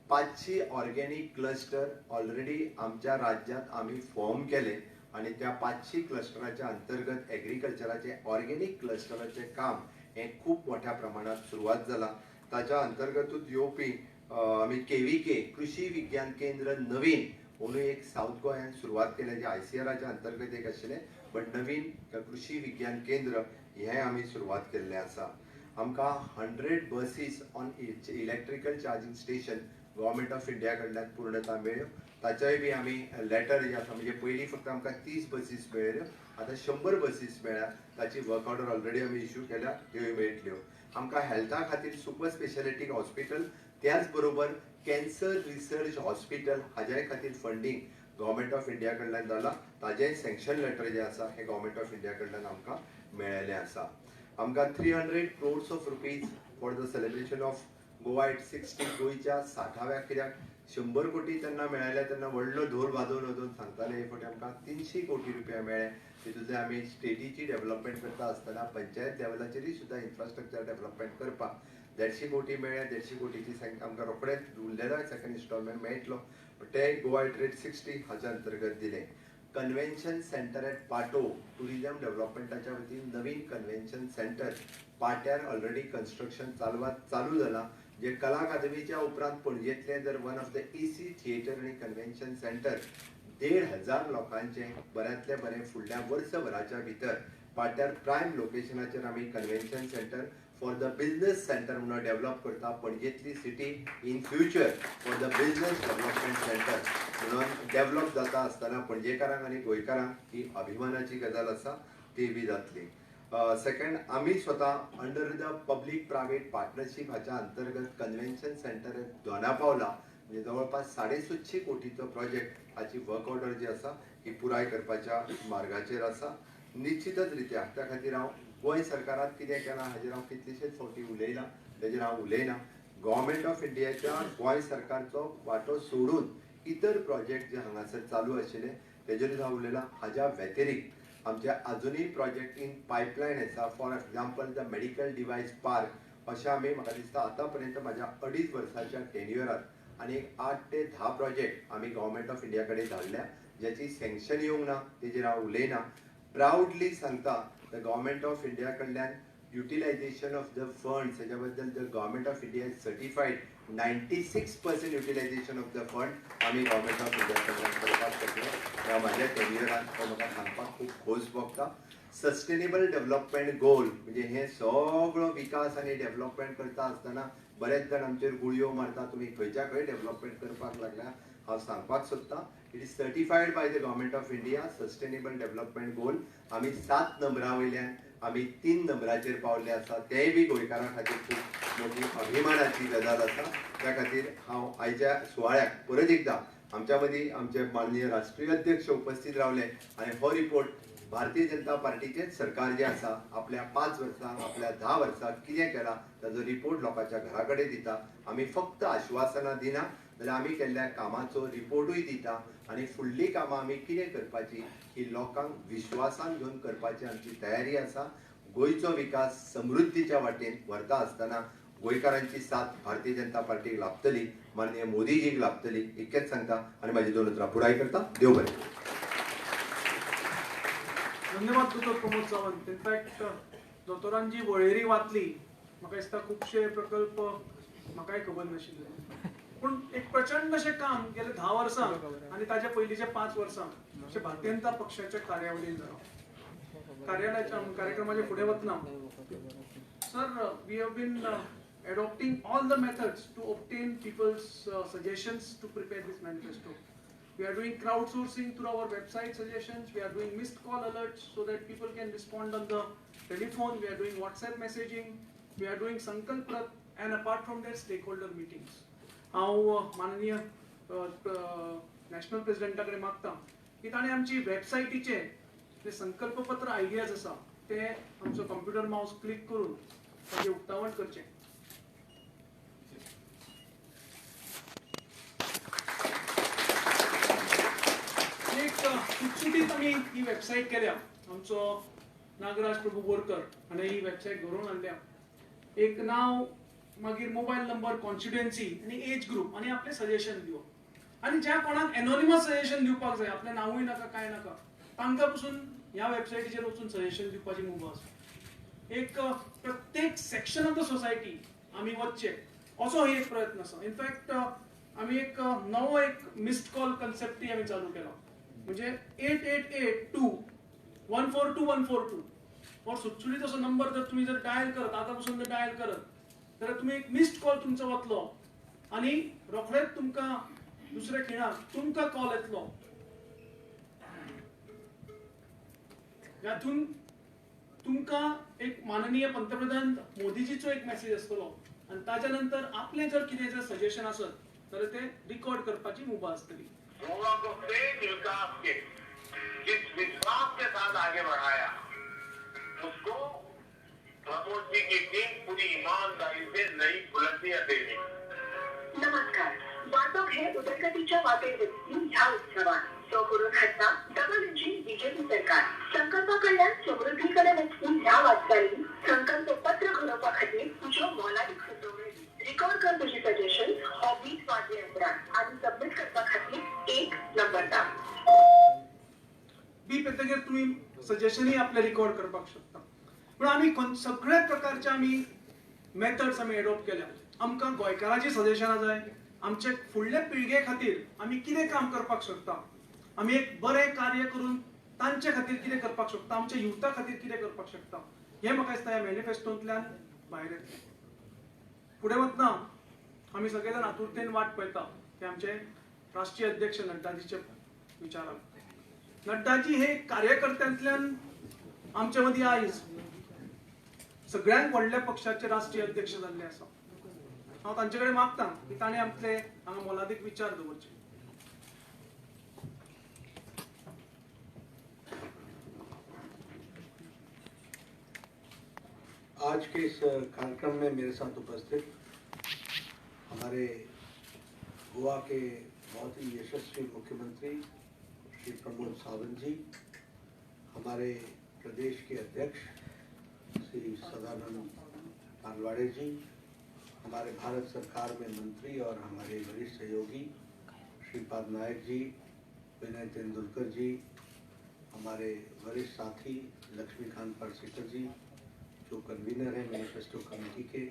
500 ऑर्गेनीक क्लस्टर ऑलरेडी आमच्या राज्यांत आमी फॉर्म केले आणि त्या 500 क्लस्टराच्या अंतर्गत एग्रीकल्चराचे ऑर्गेनीक क्लस्टराचे काम हे खूप मोठ्या प्रमाणात सुरुवात जाला. ताच्या अंतर्गतूच येवपी आमी KVK कृषी विज्ञान केंद्र नवीन म्हणून एक साऊथ गोंयांत सुरवात केल्या जे ICARच्या अंतर्गत एक आशिल्लें बट नवीन कृषी विज्ञान केंद्र हें आमी सुरवात केल्लें आसा. आमकां 100 buses on electrical charging station government of India कडल्यान पूर्णता मेळ्ळ्यो. ताचेय बी आमी लेटर जे आसा म्हणजे पयलीं फक्त आमकां 30 बसीस मेळ्ळ्यो आता 100 बसीस मेळ्ळ्या ताची वर्क ऑर्डर ऑलरेडी आमी इश्यू केल्या, ह्योय मेळटल्यो. आमकां हेल्था खातीर सुपर स्पेशालिटी हॉस्पिटल, त्याच बरोबर कॅन्सर रिसर्च हॉस्पिटल हाज्याय खातीर फंडींग गव्हर्मेंट ऑफ इंडिया कडल्यान जाला. ताजें सँक्शन लेटर जें आसा हें गव्हर्मेंट ऑफ इंडिया कडल्यान आमकां मेळिल्लें आसा. आमकां 300 crores of rupees for the celebration of Goa at 60 गोंयच्या 60व्या कित्याक 100 कोटी तेन्ना मेळ्ळे तेन्ना व्हडलो धोल वाजोवन सांगताले हे फावटी आमकां 300 कोटी रुपया मेळ्ळे. तितूंतले आमी स्टेटीची डेव्हलपमेंट करता आसतना पंचायत लेवलाचेरूय सुद्दां इन्फ्रास्ट्रक्चर डेव्हलपमेंट करपाक 150 कोटी मेळ्ळे. 150 कोटीची आमकां रोखडेच उरलेलो सेकंड इन्स्टॉलमेंट मेळटलो. ते गोवा एट 60 हाच्या अंतर्गत दिले. कन्व्हेन्शन सेंटर एट पाटो टुरिझम डेव्हलपमेंटाच्या वतीन नवीन कन्व्हेन्शन सेंटर पाट्यार ऑलरेडी कन्स्ट्रक्शन चालू जाला. जे कला अकादमीच्या उपरांत पणजेंतले जर one of the AC theatre आनी कन्व्हेन्शन सेंटर 1,500 लोकांचे बऱ्यांतले बरें फुडल्या वर्सभराच्या भितर पाट्यार प्रायम लोकेशनाचेर आमी convention centre for the business centre म्हणून डेव्हलप करता. पणजेंतली city in future for the business development centre म्हणून डेव्हलप जाता आसतना पणजेकारांक आनी गोंयकारांक ही अभिमानाची गजाल आसा, ती बी जातली. सेकंड, आमी स्वतः under the public private partnership हाच्या अंतर्गत कन्व्हेन्शन सेंटर दोनापावला म्हणजे जवळपास 750 कोटीचो प्रोजेक्ट हाची वर्क ऑर्डर जी आसा ही पुराय करपाच्या मार्गाचेर आसा. निश्चितच रित्या त्या खातीर हांव गोंय सरकाराक कितें केलां हाजेर हांव कितलेशेच फावटी उलयलां, तेजेर हांव उलयना. गव्हर्मेंट ऑफ इंडियाच्या गोंय सरकारचो वांटो सोडून इतर प्रोजेक्ट जे हांगासर चालू आशिल्ले तेजेरूच हांव उलयलां. हाज्या व्यतिरिक्त आमचे अजुनूय प्रोजेक्ट इन पायपलायन आसा. For example the medical device park अशें आमी म्हाका दिसता आतां पर्यंत म्हाज्या 2.5 वर्साच्या टेन्युअरात आनी 8 ते 10 प्रोजेक्ट आमी गव्हर्मेंट ऑफ इंडिया कडेन धाडल्या, ज्याची सँक्शन येवंक ना तेजेर हांव उलयना. प्राउडली सांगता द गव्हर्मेंट ऑफ इंडिया कडल्यान युटिलायझेशन ऑफ द फंड्स हेच्या बद्दल the government of India certified 96% utilisation of the fund आमी गव्हर्मेंट ऑफ इंडिया कडल्यान करपाक शकले. ह्या म्हाज्या टेन्युअरान तो म्हाका सांगपाक खूब खोस भोगता. सस्टेनेबल डेव्हलपमेंट गोल म्हणजे हे सगळो विकास आनी डेव्हलपमेंट करता आसतना बरेच जाण आमचेर गुळयो मारता, तुम्ही खंयच्या खंय डेव्हलपमेंट करपाक लागल्या. हांव सांगपाक सोदतां it is certified by the government of India sustainable development goal. आमी 7 नंबरा वयल्यान आमी 3 नंबराचेर पावल्ले आसा. तेय बी गोंयकारां खातीर खूब मोठी अभिमानाची गजाल आसा. त्या खातीर हांव आयच्या सुवाळ्याक परत एकदां आमच्या मदीं आमचे माननीय राष्ट्रीय अध्यक्ष उपस्थित रावले आनी हो रिपोर्ट भारतीय जनता पार्टीचे सरकार जे आसा आपल्या 5 वर्सां आपल्या 10 वर्सां कितें केलां ताजो रिपोर्ट लोकांच्या घरा कडेन दिता. आमी फक्त आश्वासनां दिना जाल्यार आमी केल्ल्या कामाचो रिपोर्टूय दिता आनी फुडलीं कामां आमी कितें करपाची ही लोकांक विश्वासान घेवन करपाची आमची तयारी आसा. गोंयचो विकास समृद्धीच्या वाटेन व्हरता आसतना गोंयकारांची साथ भारतीय जनता पार्टीक लाभतली, माननीय मोदीजीक लाभतली इतकेंच सांगता आनी म्हाजी 2 उतरां पुराय करता. देव बरें. धन्यवाद दोतोर प्रमोद सावंत. इनफॅक्ट दोतोरान जी वळेरी वाचली म्हाका दिसता खुबशे प्रकल्प म्हाकाय खबर नाशिल्ले, पूण एक प्रचंड अशें काम गेले 10 वर्सां आनी ताच्या पयलींचे 5 वर्सां अशें भारतीय जनता पक्षाच्या कार्यावळीन जालां. कार्यालयाच्या कार्यक्रमाचे फुडें वतना sir we have been adopting all the methods to obtain people's suggestions to prepare this manifesto. We are doing crowdsourcing through our website suggestions. We are doing missed call alerts so that people can respond on the telephone. We are doing WhatsApp messaging. We are doing Sankalp Rath, and apart from that, stakeholder meetings. How माननीय national प्रेसिडेंटाकडे मागता की ताणें आमची वेबसायटीचे जे संकल्पपत्र ideas आसा ते आमचो कंप्युटर माउस क्लिक करून ताचे उक्तावण करचें. सुटसुटीत आमी ही वेबसायट केल्या. आमचो नागराज प्रभू बोरकर हाणें ही वेबसायट घडोवन हाडल्या. एक नांव, मागीर मोबायल नंबर, कॉन्स्टिट्युएन्सी आनी एज ग्रुप आनी आपलें सजेशन दिवप. आनी ज्या कोणाक एनोनिमस सजेशन दिवपाक जाय, आपलें नांवूय नाका कांय नाका, तांकां पसून ह्या वेबसायटीचेर वचून सजेशन दिवपाची मुभा आसा. एक प्रत्येक सेक्शन ऑफ द सोसायटी आमी वचचे असो एक प्रयत्न आसा. इनफॅक्ट आमी एक नवो एक मिस्ड कॉल कन्सेप्टूय आमी चालू केला. म्हणजे 8882142142 हो सुटसुटीत असो नंबर जर तुम्ही जर डायल करत, आतापासून जर डायल करत जाल्यार तुम्ही एक मिस्ड कॉल तुमचो वतलो आनी रोखडेच तुमकां दुसऱ्या खिणाक तुमकां कॉल येतलो. यातून तुमकां एक माननीय पंतप्रधान मोदीजीचो एक मेसेज आसतलो आणि ताच्या नंतर आपले जर कितें जर सजेशन आसत जाल्यार ते रिकॉर्ड करपाची मुभा आसतली. गोवा को तेज विकास के जिस विश्वास के साथ आगे बढ़ाया उसको प्रमोद जी की टीम पूरी ईमानदारी से नई बुलंदियां देगी. नमस्कार. वाहतूक हे उदरगतीच्या वाटेवर ह्या उत्सवात करून हट्टा डबल इंजिन बीजेपी सरकार संकल्प कल्याण समृद्धीकडे वचून ह्या वाटचाली संकल्प पत्र घडोवपा खातीर तुज्यो मोलादीक सुचोवणी रिकॉर्ड कर तुजी सजेशन हो 20 वाजे उपरांत आनी सबमिट करपा खातीर 1 नंबर दाब. बीप येतकीर तुम्ही सजेशनही आपले रिकॉर्ड करपाक शकता. पण आम्ही सगळ्या प्रकारचे आम्ही मेथड्स आम्ही एडॉप्ट केल्या. आमकां गोंयकारांची सजेशनां जाय, आमचे फुडले पिळगे खातीर आमी कितें काम करपाक शकता, आमी एक बरें कार्य करून तांचे खातीर कितें करपाक शकता, आमच्या युथा खातीर कितें करपाक शकता, हें म्हाका दिसता ह्या मॅनिफेस्टोंतल्यान भायर येतलें. फुडें वतना आमी सगळे जाण आतुरतेन वाट पळयता की आमचे राष्ट्रीय अध्यक्ष नड्डाजीचे विचारान. नड्डाजी हे कार्यकर्त्यांतल्यान आमचे मदीं आयज सगळ्यांत व्हडल्या पक्षाचे राष्ट्रीय अध्यक्ष जाल्ले आसा. हांव तांचे कडेन मागतां की ताणें आपले हांगा मोलादीक विचार दवरचे. आज के इस कार्यक्रम में मेरे साथ उपस्थित हमारे गोवा के बहुत ही यशस्वी मुख्यमंत्री श्री प्रमोद सावंत जी, हमारे प्रदेश के अध्यक्ष श्री सदानंद पानवाड़े जी, हमारे भारत सरकार में मंत्री और हमारे वरिष्ठ सहयोगी श्रीपाद नायक जी, विनय तेंदुलकर जी, हमारे वरिष्ठ साथी लक्ष्मीकांत पार्सेकर जी जो कन्वीनर हैं मैनिफेस्टो कमेटी के,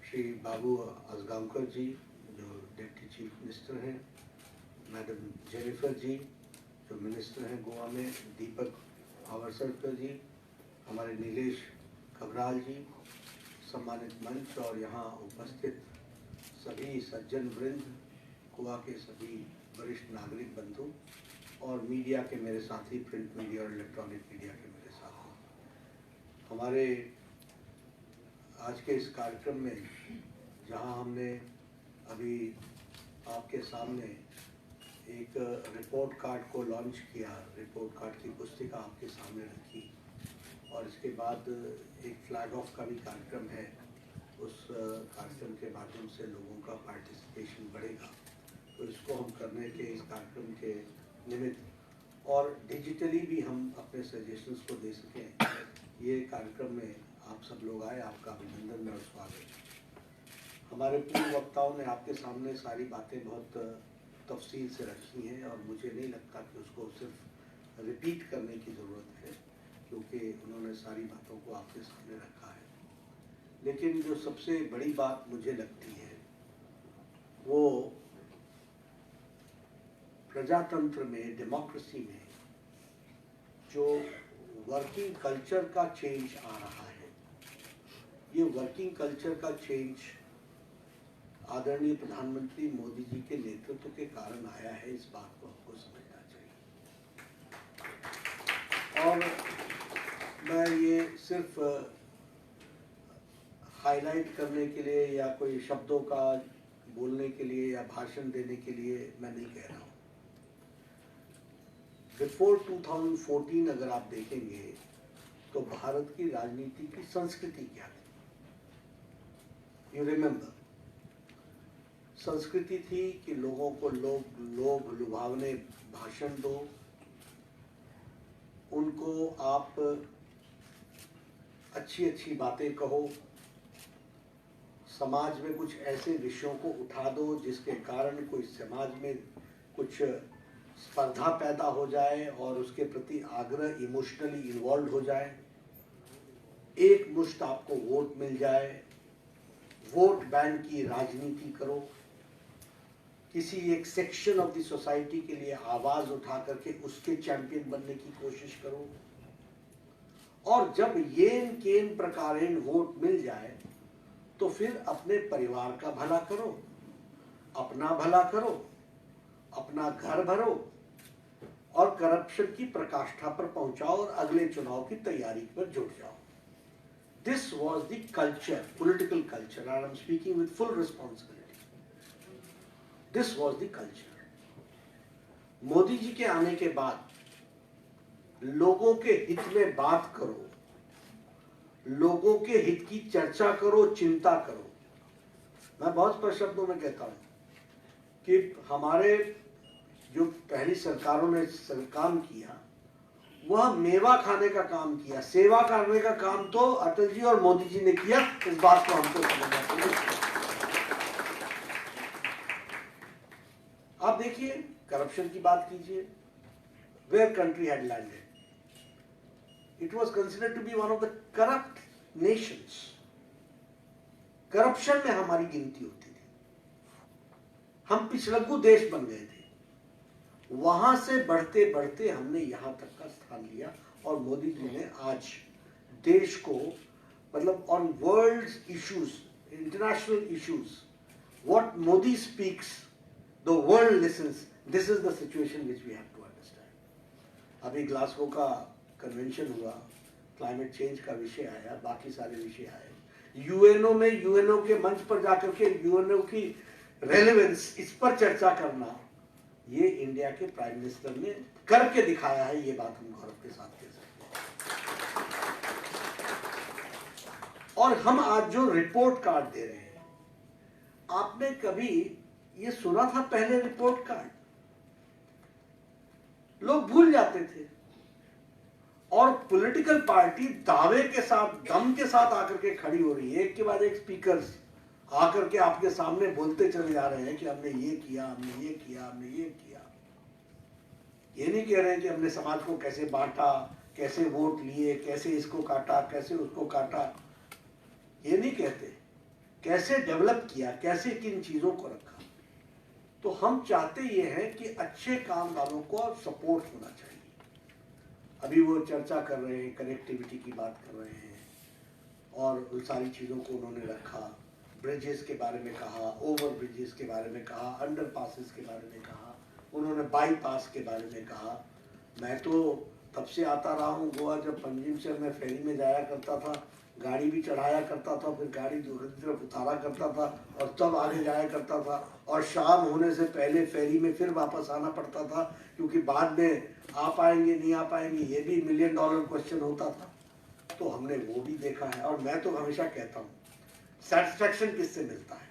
श्री बाबू आजगांवकर जी जो डिप्टी चीफ मिनिस्टर हैं, मैडम जेनिफर जी जो मिनिस्टर हैं गोवा में, दीपक आवर्सरकर जी, हमारे नीलेश कबराल जी, सम्मानित मंच और यहाँ उपस्थित सभी सज्जन वृंद, गोवा के सभी वरिष्ठ नागरिक बंधु और मीडिया के मेरे साथी, प्रिंट मीडिया और इलेक्ट्रॉनिक मीडिया के मेरे साथी, हमारे आज के इस कार्यक्रम में जहाँ हमने अभी आपके सामने एक रिपोर्ट कार्ड को लॉन्च किया, रिपोर्ट कार्ड की पुस्तिका आपके सामने रखी और इसके बाद एक फ्लैग ऑफ का भी कार्यक्रम है. उस कार्यक्रम के माध्यम से लोगों का पार्टिसिपेशन बढ़ेगा, तो इसको हम करने के इस कार्यक्रम के निमित्त और डिजिटली भी हम अपने सजेशंस को दे सकें, ये कार्यक्रम में आप सब लोग आए, आपका अभिनंदन और स्वागत. हमारे पूर्व वक्ताओं ने आपके सामने सारी बातें बहुत तफसील से रखी हैं और मुझे नहीं लगता कि उसको सिर्फ रिपीट करने की ज़रूरत है क्योंकि उन्होंने सारी बातों को आपके सामने रखा है. लेकिन जो सबसे बड़ी बात मुझे लगती है वो प्रजातंत्र में, डेमोक्रेसी में जो वर्किंग कल्चर का चेंज आ रहा है, ये वर्किंग कल्चर का चेंज आदरणीय प्रधानमंत्री मोदी जी के नेतृत्व के कारण आया है. इस बात को हमको समझना चाहिए और मैं ये सिर्फ हाईलाइट करने के लिए या कोई शब्दों का बोलने के लिए या भाषण देने के लिए मैं नहीं कह रहा हूँ. बिफोर 2014 अगर आप देखेंगे तो भारत की राजनीति की संस्कृति क्या थी? यू रिमेम्बर, संस्कृति थी कि लोगों को लोभ लुभावने भाषण दो, उनको आप अच्छी अच्छी बातें कहो, समाज में कुछ ऐसे विषयों को उठा दो जिसके कारण कोई समाज में कुछ स्पर्धा पैदा हो जाए और उसके प्रति आग्रह इमोशनली इन्वॉल्व हो जाए, एक मुश्त आपको वोट मिल जाए, वोट बैंक की राजनीति करो, किसी एक सेक्शन ऑफ द सोसाइटी के लिए आवाज उठा करके उसके चैंपियन बनने की कोशिश करो और जब येन केन प्रकारेण वोट मिल जाए तो फिर अपने परिवार का भला करो, अपना भला करो, अपना घर भरो और करप्शन की प्रकाष्ठा पर पहुंचाओ और अगले चुनाव की तैयारी पर जुट जाओ। This was the culture, political culture, and I am speaking with full responsibility. This was the culture. Modi ji के आने के बाद लोगों के हित में बात करो, लोगों के हित की चर्चा करो, चिंता करो। मैं बहुत स्पष्ट शब्दों में कहता हूं कि हमारे जो पहली सरकारों ने काम किया वह मेवा खाने का काम किया, सेवा करने का काम तो अटल जी और मोदी जी ने किया। इस बात को हमको समझना चाहिए। आप देखिए, करप्शन की बात कीजिए, where country had landed, it was considered to be one of the corrupt nations. Corruption में हमारी गिनती होती थी, हम पिछड़गू देश बन गए थे। वहां से बढ़ते बढ़ते हमने यहां तक का स्थान लिया और मोदी जी ने आज देश को, मतलब on world issues, international issues, what Modi speaks the world listens. This is the situation which we have to understand. अभी ग्लासगो का कन्वेंशन हुआ, क्लाइमेट चेंज का विषय आया, बाकी सारे विषय आए। यूएनओ में, यूएनओ के मंच पर जाकर के यूएनओ की रेलेवेंस, इस पर चर्चा करना, ये इंडिया के प्राइम मिनिस्टर ने करके दिखाया है। ये बात हम गौरव के साथ कह सकते हैं। और हम आज जो रिपोर्ट कार्ड दे रहे हैं, आपने कभी ये सुना था पहले रिपोर्ट कार्ड? लोग भूल जाते थे और पॉलिटिकल पार्टी दावे के साथ, दम के साथ आकर के खड़ी हो रही है। एक के बाद एक स्पीकर्स आकर के आपके सामने बोलते चले जा रहे हैं कि हमने ये किया, हमने ये किया, हमने ये किया। ये नहीं कह रहे हैं कि हमने समाज को कैसे बांटा, कैसे वोट लिए, कैसे इसको काटा, कैसे उसको काटा। ये नहीं कहते, कैसे डेवलप किया, कैसे किन चीजों को रखा। तो हम चाहते ये हैं कि अच्छे काम वालों को सपोर्ट होना चाहिए। अभी वो चर्चा कर रहे हैं, कनेक्टिविटी की बात कर रहे हैं और उन सारी चीजों को उन्होंने रखा। ब्रिजेस के बारे में कहा, ओवर ब्रिजेस के बारे में कहा, अंडर पासेस के बारे में कहा, उन्होंने बाईपास के बारे में कहा। मैं तो तब से आता रहा हूँ गोवा, जब पंजिम से मैं फेरी में जाया करता था, गाड़ी भी चढ़ाया करता था, फिर गाड़ी दूसरी तरफ उतारा करता था और तब आगे जाया करता था। और शाम होने से पहले फेरी में फिर वापस आना पड़ता था, क्योंकि बाद में आ पाएंगे नहीं आ पाएंगे, ये भी $1 मिलियन क्वेश्चन होता था। तो हमने वो भी देखा है। और मैं तो हमेशा कहता हूँ, सेटिस्फैक्शन किससे मिलता है?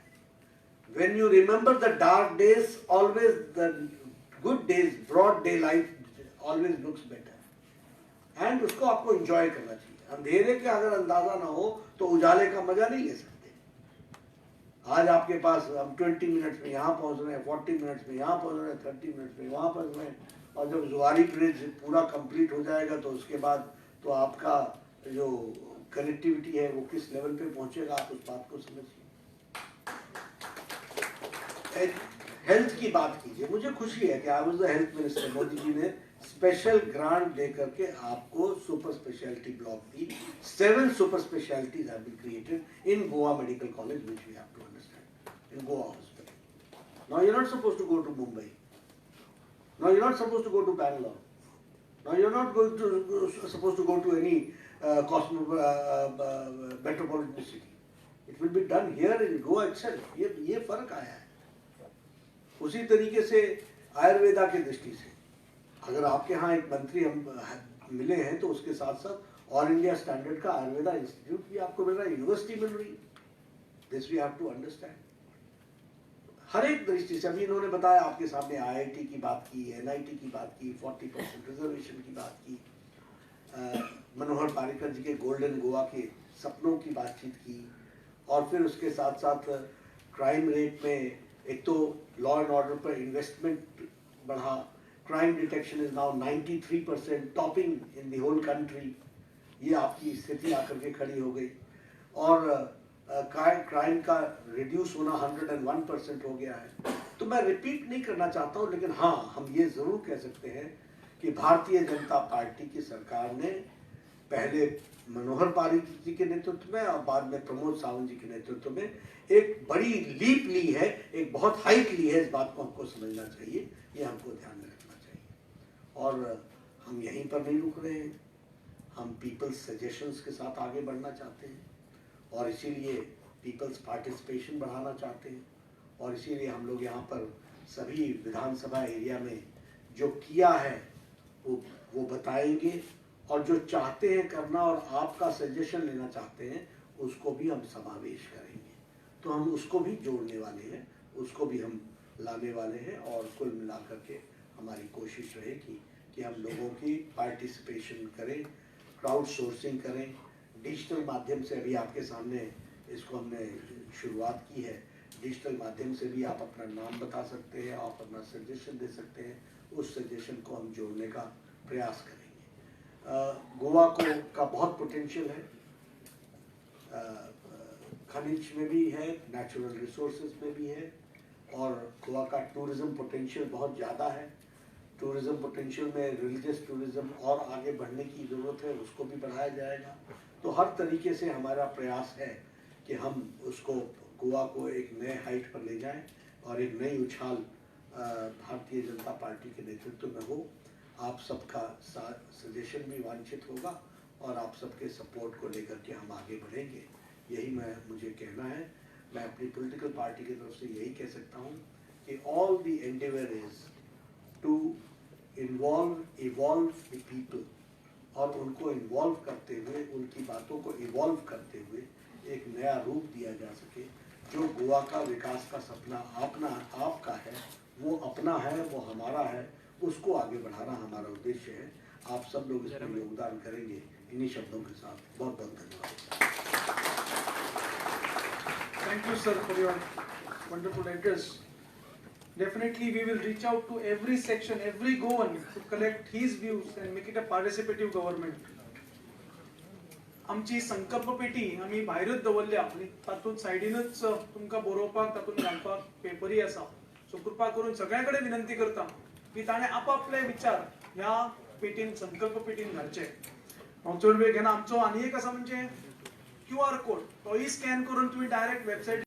When you remember the dark days, always the good days, broad daylight always looks better. And उसको आपको enjoy करना चाहिए। अंधेरे के अगर अंदाजा ना हो तो उजाले का मजा नहीं ले सकते। आज आपके पास हम 20 मिनट्स में यहाँ पहुँच रहे हैं, 40 मिनट्स में यहाँ पहुँच रहे हैं, 30 मिनट्स में वहाँ पहुँच रहे हैं। और जब जुआरी ब्रिज पूरा कंप्लीट हो जाएगा तो उसके बाद तो आपका जो कनेक्टिविटी है वो किस लेवल पे पहुंचेगा, आप उस बात को समझिए। हेल्थ की बात कीजिए, मुझे खुशी है कि I was the health minister. Modi ji ने स्पेशल ग्रांट देकर के आपको सुपर स्पेशलिटी ब्लॉक दी। 7 super specialities have been created in Goa medical college, which we have to understand, in Goa hospital. Now you are not supposed to go to Mumbai, now you are not supposed to go to Bangalore, now you are not supposed to go to any metropolitan city. It will be done here in Goa itself. ये फर्क आया है। उसी तरीके से आयुर्वेदा की दृष्टि से अगर आपके यहाँ एक मंत्री हम मिले हैं तो उसके साथ साथ ऑल इंडिया स्टैंडर्ड का आयुर्वेदा इंस्टीट्यूट भी आपको मिल रहा है, यूनिवर्सिटी मिल रही है। दिस वी हैव टू अंडरस्टैंड। हर एक दृष्टि से अभी इन्होंने बताया, आपके सामने IIT की बात की, NIT की बात की, 40% रिजर्वेशन की बात की, मनोहर पारिकर जी के गोल्डन गोवा के सपनों की बातचीत की। और फिर उसके साथ साथ क्राइम रेट में एक तो लॉ एंड ऑर्डर पर इन्वेस्टमेंट बढ़ा, crime detection is now 93%, topping in the whole country. ये आपकी स्थिति आकर के खड़ी हो गई। और क्राइम का रिड्यूस होना 101% हो गया है। तो मैं रिपीट नहीं करना चाहता हूँ, लेकिन हाँ, हम ये जरूर कह सकते हैं कि भारतीय जनता पार्टी की सरकार ने पहले मनोहर पारिकर जी के नेतृत्व में और बाद में प्रमोद सावंत जी के नेतृत्व में एक बड़ी लीप ली है, एक बहुत हाइट ली है। इस बात को हमको समझना चाहिए, ये हमको ध्यान में रखना चाहिए। और हम यहीं पर नहीं रुक रहे हैं, हम पीपल्स सजेशंस के साथ आगे बढ़ना चाहते हैं और इसीलिए पीपल्स पार्टिसिपेशन बढ़ाना चाहते हैं और इसीलिए हम लोग यहाँ पर सभी विधानसभा एरिया में जो किया है वो बताएंगे और जो चाहते हैं करना और आपका सजेशन लेना चाहते हैं उसको भी हम समावेश करेंगे। तो हम उसको भी जोड़ने वाले हैं, उसको भी हम लाने वाले हैं और कुल मिलाकर के हमारी कोशिश रहेगी कि हम लोगों की पार्टिसिपेशन करें, क्राउड सोर्सिंग करें, डिजिटल माध्यम से अभी आपके सामने इसको हमने शुरुआत की है। डिजिटल माध्यम से भी आप अपना नाम बता सकते हैं, आप अपना सजेशन दे सकते हैं, उस सजेशन को हम जोड़ने का प्रयास करेंगे। गोवा का बहुत पोटेंशियल है, खनिज में भी है, नेचुरल रिसोर्सेज में भी है और गोवा का टूरिज्म पोटेंशियल बहुत ज़्यादा है। टूरिज्म पोटेंशियल में रिलीजियस टूरिज्म और आगे बढ़ने की ज़रूरत है, उसको भी बढ़ाया जाएगा। तो हर तरीके से हमारा प्रयास है कि हम उसको गोवा को एक नए हाइट पर ले जाएं और एक नई उछाल भारतीय जनता पार्टी के नेतृत्व में हो। आप सबका सजेशन भी वांछित होगा और आप सबके सपोर्ट को लेकर के हम आगे बढ़ेंगे, यही मुझे कहना है। मैं अपनी पॉलिटिकल पार्टी की तरफ से यही कह सकता हूँ कि all the endeavour is to evolve the people और उनको इन्वॉल्व करते हुए, उनकी बातों को इवॉल्व करते हुए एक नया रूप दिया जा सके। जो गोवा का विकास का सपना आपका है, वो अपना है, वो हमारा है, उसको आगे बढ़ाना हमारा उद्देश्य है। आप सब लोग इसमें योगदान करेंगे। इन्हीं शब्दों के साथ बहुत बहुत धन्यवाद। Thank you, sir, for your wonderful address. Definitely, we will reach out to every section, every Goan to collect his views and make it a participative government. आमची संकल्प पेटी आम्ही भायरच दवरल्या आनी तातूंत सायडीनच तुमकां बरोवपाक तातूंत घालपाक पेपरूय आसा। सो कृपा करून सगळ्यां कडेन विनंती करता की ताणें आपापले विचार ह्या पेटीन संकल्प पेटीन घालचे। हांव चड वेळ घेना। आमचो आनी एक आसा म्हणजे QR कोड, तोय स्कॅन करून तुम्ही डायरेक्ट वेबसायट